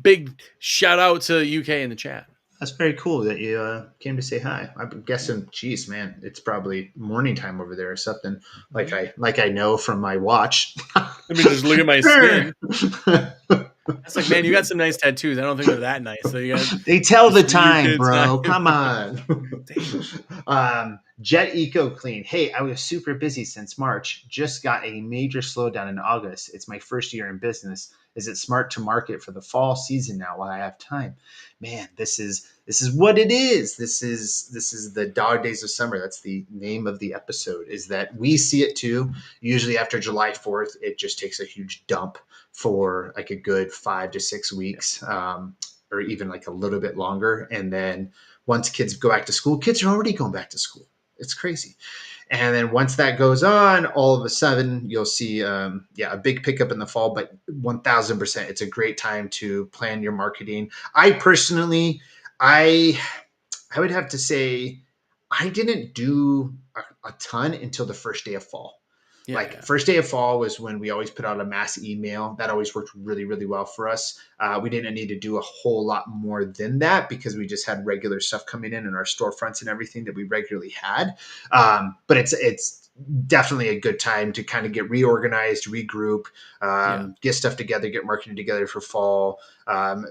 Big shout out to UK in the chat. That's very cool that you came to say hi. I'm guessing, geez, man, it's probably morning time over there or something. Like I know from my watch. Let me just look at my skin. It's like, man, you got some nice tattoos. I don't think they're that nice. So you got They tell the just time, UK bro. time. Come on. Jet Eco Clean. Hey, I was super busy since March. Just got a major slowdown in August. It's my first year in business. Is it smart to market for the fall season now while I have time? Man, this is what it is. This is the dog days of summer. That's the name of the episode. Is that we see it too. Usually after July 4th, it just takes a huge dump for like a good 5 to 6 weeks, or even like a little bit longer. And then once kids go back to school, kids are already going back to school. It's crazy. And then once that goes on, all of a sudden you'll see, a big pickup in the fall. But 1000%, it's a great time to plan your marketing. I personally, I would have to say, I didn't do a ton until the first day of fall. First day of fall was when we always put out a mass email. That always worked really, really well for us. We didn't need to do a whole lot more than that because we just had regular stuff coming in our storefronts and everything that we regularly had. But it's definitely a good time to kind of get reorganized, regroup, get stuff together, get marketing together for fall.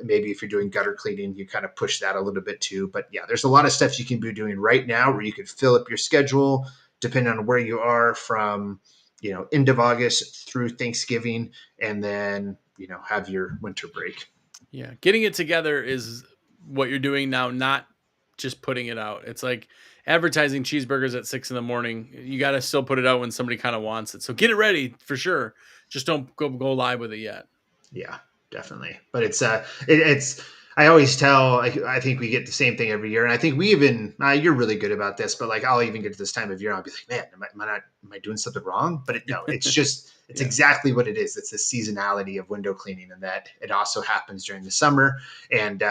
Maybe if you're doing gutter cleaning, you kind of push that a little bit too. But yeah, there's a lot of stuff you can be doing right now where you could fill up your schedule depending on where you are from, end of August through Thanksgiving, and then, have your winter break. Yeah. Getting it together is what you're doing now, not just putting it out. It's like advertising cheeseburgers at 6 a.m. You got to still put it out when somebody kind of wants it. So get it ready for sure. Just don't go live with it yet. Yeah, definitely. But it's, I always tell, I think we get the same thing every year. And I think we even, you're really good about this, but like, I'll even get to this time of year, I'll be like, man, am I doing something wrong? But no, it's just, it's exactly what it is. It's the seasonality of window cleaning, and that it also happens during the summer. And,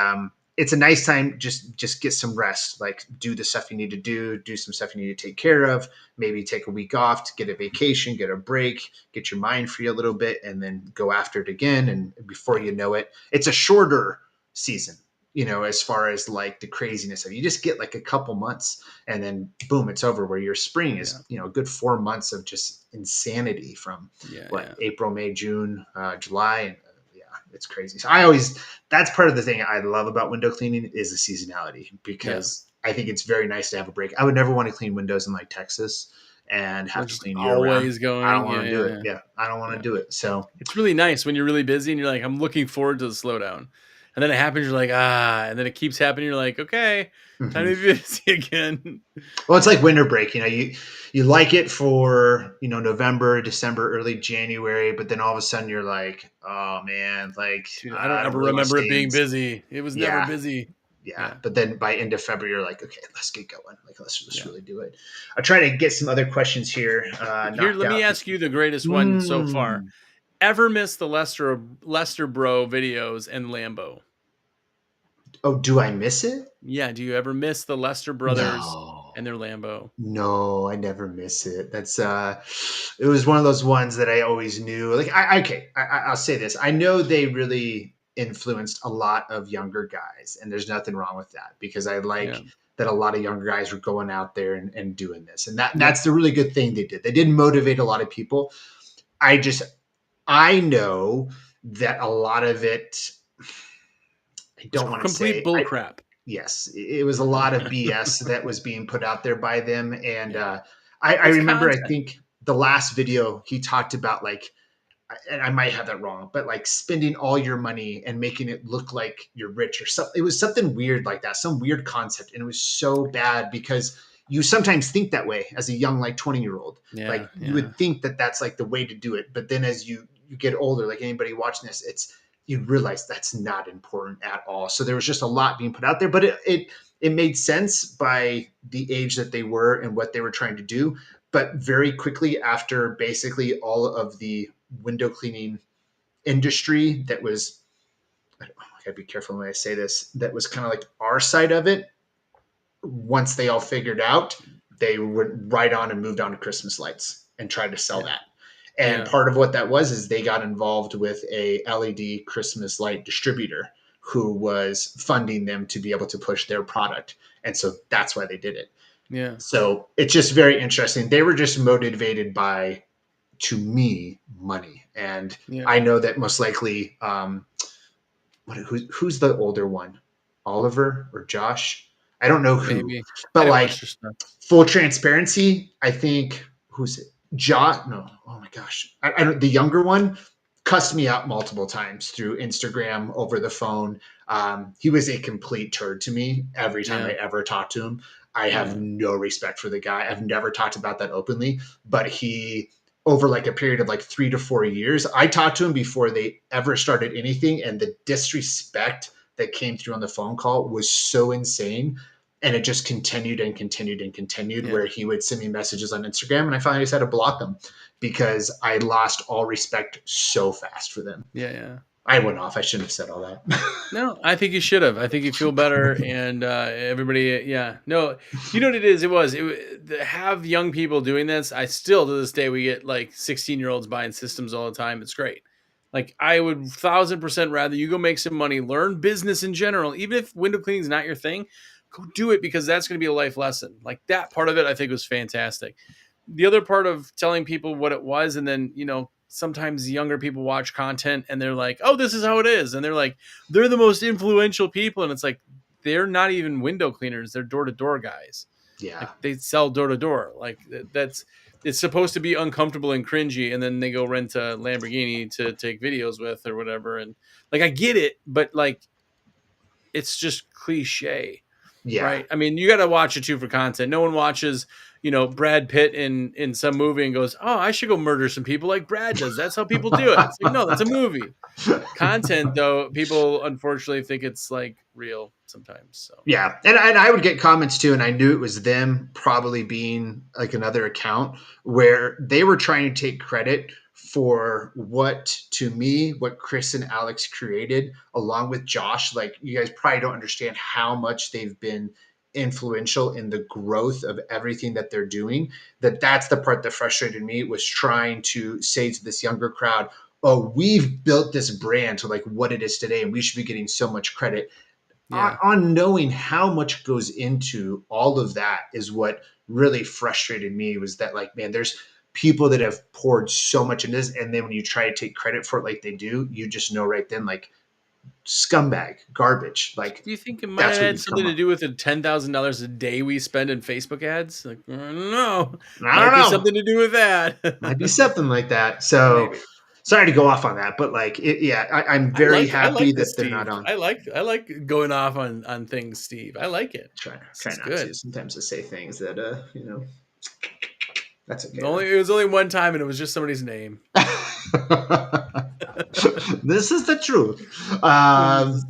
it's a nice time. Just get some rest, like do the stuff you need to do some stuff you need to take care of, maybe take a week off to get a vacation, get a break, get your mind free a little bit, and then go after it again. And before you know it, it's a shorter season, as far as like the craziness of it. You just get like a couple months and then boom, it's over, where your spring is, a good 4 months of just insanity from April, May, June, July. And it's crazy. So that's part of the thing I love about window cleaning is the seasonality, because I think it's very nice to have a break. I would never want to clean windows in like Texas and have to clean year round. I don't want to do it. Yeah. I don't want to do it. So it's really nice when you're really busy and you're like, I'm looking forward to the slowdown. And then it happens, you're like, and then it keeps happening. You're like, okay, time to be busy again. Well, it's like winter break. You like it for, November, December, early January, but then all of a sudden you're like, oh man, like, dude, I don't ever remember it being busy. It was never busy. Yeah. But then by end of February, you're like, okay, let's get going. Like, let's just really do it. I'll try to get some other questions here. Let me ask you the greatest one so far. Ever miss the Lester Bro videos and Lambo? Oh, do I miss it? Yeah. Do you ever miss the Lester brothers and their Lambo? No, I never miss it. That's it was one of those ones that I always knew. Like, I'll say this. I know they really influenced a lot of younger guys, and there's nothing wrong with that, because I like that a lot of younger guys were going out there and doing this. And that's the really good thing they did. They did motivate a lot of people. I know that a lot of it, I don't want to say complete bullcrap. Yes, it was a lot of BS that was being put out there by them. And I remember, content. I think the last video he talked about, like, and I might have that wrong, but like spending all your money and making it look like you're rich or something. It was something weird like that, some weird concept. And it was so bad because you sometimes think that way as a young, like 20-year-old. Yeah. Like you would think that that's like the way to do it. But then as you get older, like anybody watching this, you realize that's not important at all. So there was just a lot being put out there, but it made sense by the age that they were and what they were trying to do. But very quickly after basically all of the window cleaning industry that was, I gotta be careful when I say this, that was kind of like our side of it. Once they all figured out, they went right on and moved on to Christmas lights and tried to sell that. And part of what that was is they got involved with a LED Christmas light distributor who was funding them to be able to push their product. And so that's why they did it. Yeah. So it's just very interesting. They were just motivated by, to me, money. And I know that most likely, who's the older one? Oliver or Josh? I don't know who. Maybe. But like full transparency, I think who's it? Josh? No. Oh my gosh. I don't. The younger one cussed me out multiple times through Instagram, over the phone. He was a complete turd to me every time I ever talked to him. I have no respect for the guy. I've never talked about that openly, but he, over like a period of like 3 to 4 years, I talked to him before they ever started anything. And the disrespect that came through on the phone call was so insane. And it just continued and continued and continued, where he would send me messages on Instagram, and I finally just had to block him because I lost all respect so fast for them. Yeah. I went off. I shouldn't have said all that. No, I think you should have. I think you feel better, and everybody, no, you know what it is. Have young people doing this. I still, to this day, we get like 16-year-olds buying systems all the time. It's great. Like I would 1,000% rather you go make some money, learn business in general, even if window cleaning is not your thing. Go do it, because that's going to be a life lesson. Like that part of it, I think was fantastic. The other part of telling people what it was, and then, sometimes younger people watch content and they're like, oh, this is how it is. And they're the most influential people. And it's like, they're not even window cleaners. They're door-to-door guys. Yeah. Like they sell door-to-door. Like it's supposed to be uncomfortable and cringy. And then they go rent a Lamborghini to take videos with or whatever. And like, I get it, but like, it's just cliche. Yeah. Right. I mean, you got to watch it too for content. No one watches, Brad Pitt in some movie and goes, oh, I should go murder some people like Brad does. That's how people do it. It's like, no, that's a movie. Content, though, people unfortunately think it's like real sometimes. So yeah. And I would get comments too. And I knew it was them probably being like another account where they were trying to take credit for what Chris and Alex created along with Josh. Like, you guys probably don't understand how much they've been influential in the growth of everything that they're doing. That's the part that frustrated me, was trying to say to this younger crowd, oh, we've built this brand to like what it is today, and we should be getting so much credit. On knowing how much goes into all of that is what really frustrated me, was that like, man, there's people that have poured so much into this, and then when you try to take credit for it like they do, you just know right then, like, scumbag, garbage. Like, do you think it might have had something to do with the $10,000 a day we spend in Facebook ads? Like, I don't know. Might be something to do with that. Might be something like that. So maybe. Sorry to go off on that, but like, I'm very happy that they're not on. I like going off on things, Steve. I like it. Try not to. Sometimes I say things that that's okay. It was only one time, and it was just somebody's name. This is the truth.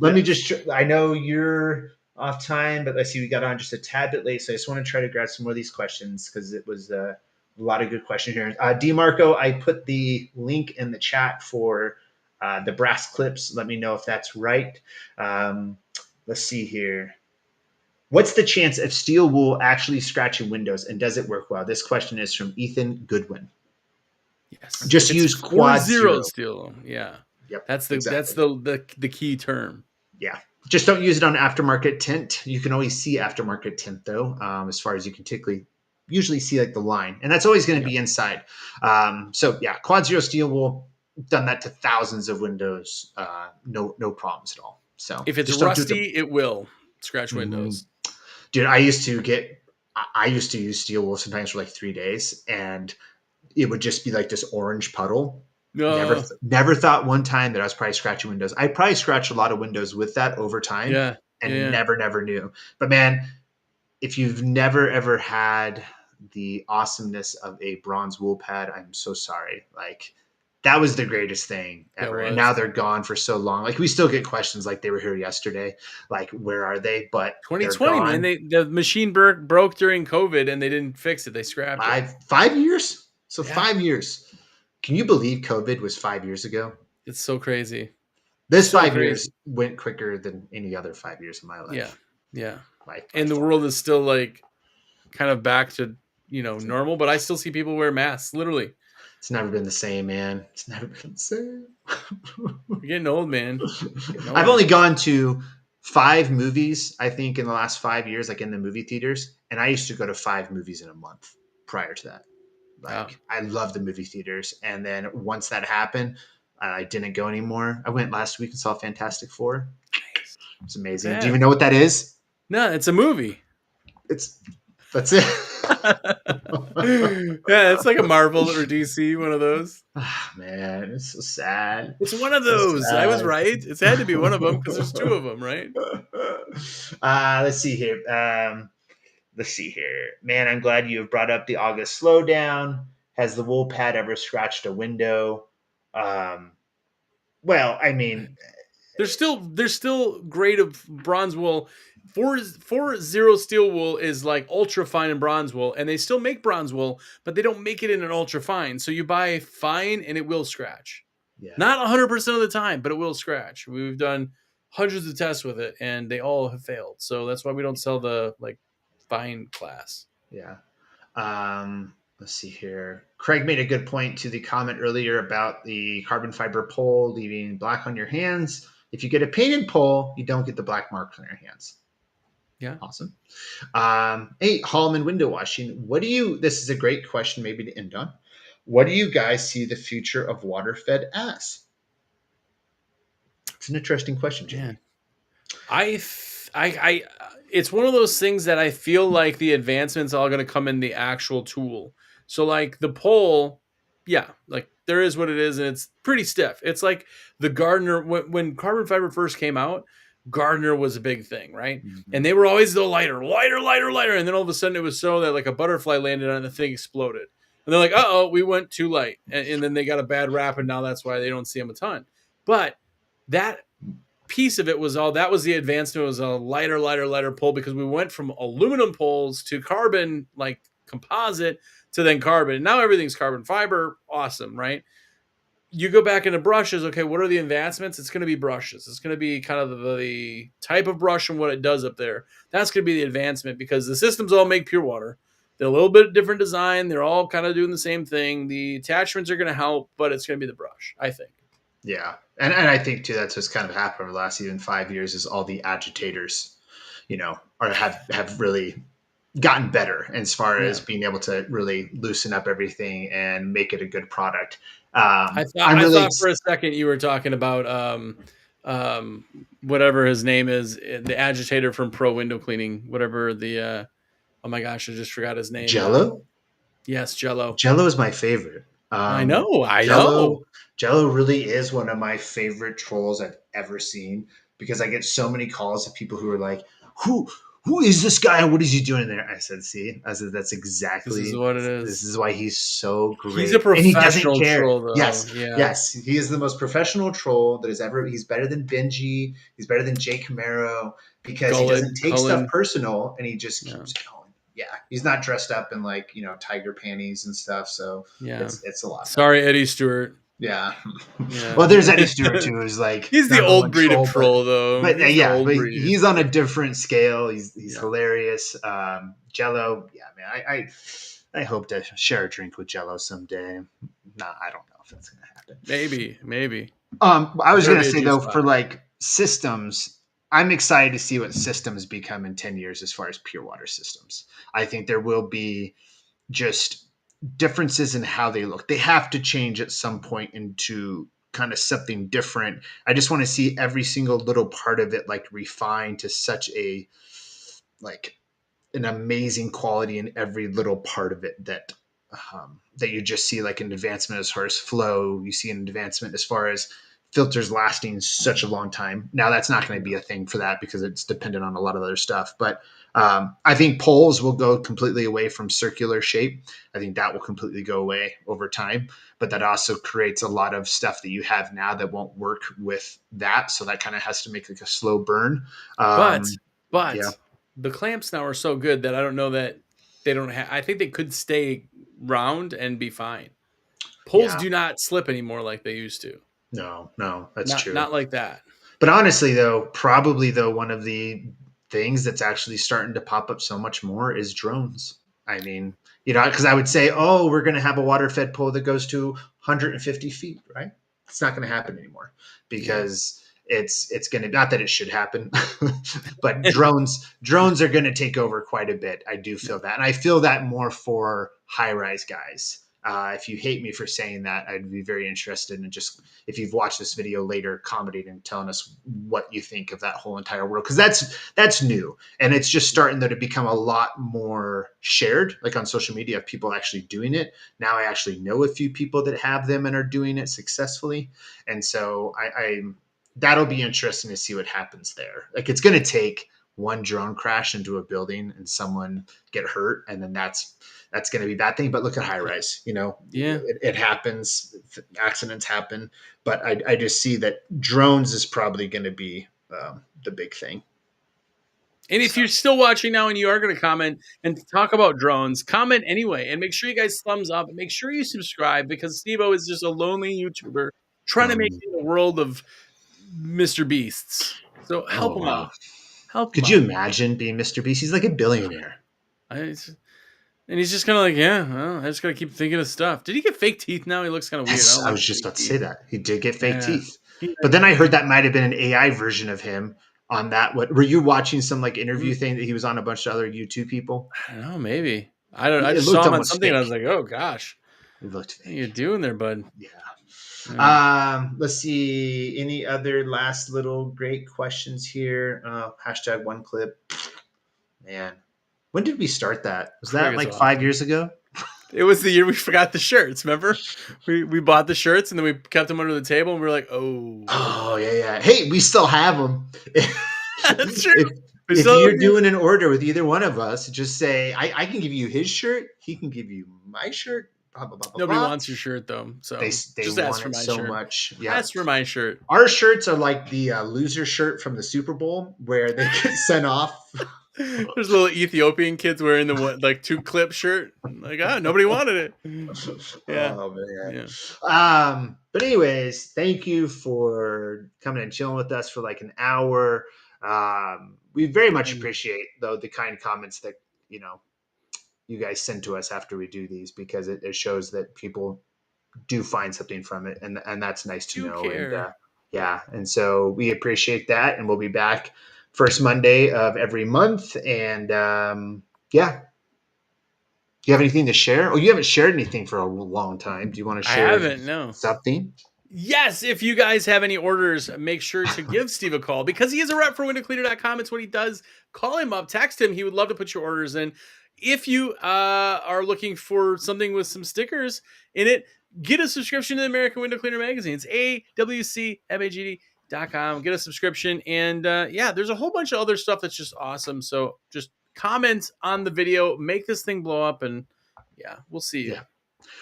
Let me just. I know you're off time, but let's see. We got on just a tad bit late, so I just want to try to grab some more of these questions because it was a lot of good questions here. DeMarco, I put the link in the chat for the brass clips. Let me know if that's right. Let's see here. What's the chance of steel wool actually scratching windows, and does it work well? This question is from Ethan Goodwin. Yes. Just use quad zero steel. Yeah. Yep. That's the key term. Yeah. Just don't use it on aftermarket tint. You can always see aftermarket tint though, as far as you can usually see like the line, and that's always going to be inside. So yeah, quad zero steel wool, done that to thousands of windows. No problems at all. So if it's rusty, it will scratch windows. Dude, I used to use steel wool sometimes for like 3 days, and it would just be like this orange puddle. No. Never thought one time that I was probably scratching windows. I probably scratched a lot of windows with that over time, Yeah. and Yeah. never knew. But man, if you've never ever had the awesomeness of a bronze wool pad, I'm so sorry. Like that was the greatest thing That ever. And now was they're gone for so long. Like we still get questions like they were here yesterday. Like, where are they? But they're 2020, man. gone. The machine broke during COVID and they didn't fix it. They scrapped it. 5 years? So Yeah. 5 years. Can you believe COVID was 5 years ago? It's so crazy. This So 5 years crazy. went quicker than any other 5 years of my Yeah. life. Yeah. By And the far. world is still like kind of back to, normal, but I still see people wear masks, literally. It's never been the same, man. It's never been the same. You're getting old, man. I've only gone to 5 movies, I think, in the last 5 years, like in the movie theaters. And I used to go to 5 movies in a month prior to that. Wow. Like, I love the movie theaters. And then once that happened, I didn't go anymore. I went last week and saw Fantastic Four. Nice. It's amazing. Do you Bad. even know what that is? No, it's a movie. That's it. Yeah, it's like a Marvel or DC, one of those. Oh, man, it's so sad. It's one of So those. I was sad. right. It's had to be one of them because there's two of them, right? Let's see here. Let's see here. Man, I'm glad you have brought up the August slowdown. Has the wool pad ever scratched a window? Well, I mean, There's still grade of bronze wool. 4-0 steel wool is like ultra fine and bronze wool, and they still make bronze wool, but they don't make it in an ultra fine. So you buy fine and it will scratch. yeah, Not 100% of the time, but it will scratch. We've done hundreds of tests with it, and they all have failed. So that's why we don't sell the like fine class. yeah. Let's see here. Craig made a good point to the comment earlier about the carbon fiber pole leaving black on your hands. If you get a painted pole, you don't get the black marks on your hands. Yeah. Awesome. Hey, Hallman window washing. This is a great question maybe to end on. What do you guys see the future of water fed as? It's an interesting question, Jamie. It's one of those things that I feel like the advancements are going to come in the actual tool. So like the pole, yeah, like there is what it is, and it's pretty stiff. It's like the Gardner when carbon fiber first came out. Gardner was a big thing, right? Mm-hmm. And they were always the lighter, and then all of a sudden it was so that like a butterfly landed on it and the thing exploded. And they're like, "Uh-oh, we went too light," and then they got a bad rap, and now that's why they don't see them a ton. But that piece of it was that was the advancement. It was a lighter pole because we went from aluminum poles to carbon, like composite, to then carbon. And now everything's carbon fiber. Awesome, right? You go back into brushes. Okay, what are the advancements? It's going to be brushes. It's going to be kind of the type of brush and what it does up there. That's going to be the advancement because the systems all make pure water. They're a little bit different design. They're all kind of doing the same thing. The attachments are going to help, but it's going to be the brush, I think. Yeah. And I think too, that's what's kind of happened over the last even 5 years is all the agitators, have really gotten better as far as being able to really loosen up everything and make it a good product. I thought for a second you were talking about whatever his name is, the agitator from Pro Window Cleaning, whatever the oh my gosh, I just forgot his name. Jello. Yes, Jello. Jello is my favorite. I know. Jello really is one of my favorite trolls I've ever seen because I get so many calls of people who are like, who is this guy and what is he doing there? I said, that's exactly this is what it is. This is why he's so great. He's a professional and he doesn't care. troll, though. Yes. He is the most professional troll that has ever. He's better than Benji. He's better than Jay Camaro because he doesn't take stuff personal and he just keeps going. Yeah, he's not dressed up in tiger panties and stuff. So it's a lot. Sorry, Eddie Stewart. Yeah. Well, there's Eddie Stewart too. Who's like he's the old breed of troll, though. But he's on a different scale. He's hilarious. Jello, yeah, man. I hope to share a drink with Jello someday. Nah, I don't know if that's gonna happen. Maybe. I was gonna say though, for like systems, I'm excited to see what systems become in 10 years as far as pure water systems. I think there will be just differences in how they look. They have to change at some point into kind of something different. I just want to see every single little part of it like refined to such an amazing quality in every little part of it that that you just see like an advancement as far as flow. You see an advancement as far as filters lasting such a long time. Now that's not going to be a thing for that because it's dependent on a lot of other stuff. But I think poles will go completely away from circular shape. I think that will completely go away over time. But that also creates a lot of stuff that you have now that won't work with that. So that kind of has to make like a slow burn. But Yeah. the clamps now are so good that I don't know that they don't have. I think they could stay round and be fine. Poles Yeah. do not slip anymore like they used to. No, that's true. Not like that. But honestly, though, probably though one of the things that's actually starting to pop up so much more is drones. I mean, because I would say, oh, we're going to have a water-fed pole that goes to 150 feet, right? It's not going to happen anymore Yeah. because it's going to, not that it should happen, but drones are going to take over quite a bit. I do feel that, and I feel that more for high-rise guys. If you hate me for saying that, I'd be very interested in just, if you've watched this video later, commenting and telling us what you think of that whole entire world, because that's new and it's just starting though to become a lot more shared, like on social media, of people actually doing it. Now I actually know a few people that have them and are doing it successfully, and so I that'll be interesting to see what happens there. Like it's going to take one drone crash into a building and someone get hurt, and then that's going to be that thing. But look at high rise, Yeah. it happens, accidents happen, but I just see that drones is probably going to be the big thing. And if you're still watching now and you are going to comment and talk about drones, comment anyway. And make sure you guys thumbs up and make sure you subscribe because SteveO is just a lonely YouTuber trying to make it in a world of Mr. Beasts. So help Oh him wow! out. Help him Could you out. imagine being Mr. Beast? He's like a billionaire. And he's just kind of like, yeah, well, I just got to keep thinking of stuff. Did he get fake teeth now? He looks kind of weird. I don't I like was just fake about to teeth. say that he did get fake Yeah. teeth, but then I heard that might have been an AI version of him on that. What were you watching? Some like interview thing that he was on a bunch of other YouTube people. I don't know, maybe. I don't. I It just saw looked him on almost something and I was fake. like, oh gosh, It looked what are you fake. doing there, bud? Yeah. Yeah. Let's see. Any other last little great questions here? Hashtag one clip. Man, when did we start that? Was that Craig is like 5 years awesome. ago? It was the year we forgot the shirts. Remember, we bought the shirts and then we kept them under the table and we were like, oh, Oh yeah. Hey, we still have them. that's true. if We if still you're doing an order with either one of us, just say I can give you his shirt. He can give you my shirt. Blah blah blah blah nobody blah. wants your shirt though, They so they just ask want for it my so shirt. much. Yeah. Ask for my shirt. Our shirts are like the loser shirt from the Super Bowl where they get sent off. There's little Ethiopian kids wearing the one like 2-clip shirt. Like, nobody wanted it. Yeah, Oh man. yeah. But anyways, thank you for coming and chilling with us for like an hour. We very much And appreciate though the kind comments that you guys send to us after we do these, because it shows that people do find something from it, and that's nice to do know. And care. yeah, and so we appreciate that, and we'll be back first Monday of every month. And yeah, do you have anything to share? Oh, you haven't shared anything for a long time. Do you want to I share haven't. No. something? Yes, if you guys have any orders, make sure to give Steve a call because he is a rep for windowcleaner.com. It's what he does. Call him up, text him. He would love to put your orders in. If you are looking for something with some stickers in it, get a subscription to the American Window Cleaner magazine. It's awcmagd.com. Get a subscription. And yeah, there's a whole bunch of other stuff that's just awesome. So just comment on the video, make this thing blow up, and yeah, we'll see you. Yeah.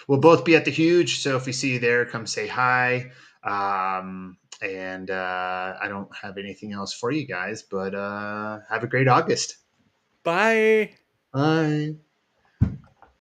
We'll both be at the Huge, so if we see you there, come say hi. And I don't have anything else for you guys, but have a great August. Bye. Bye.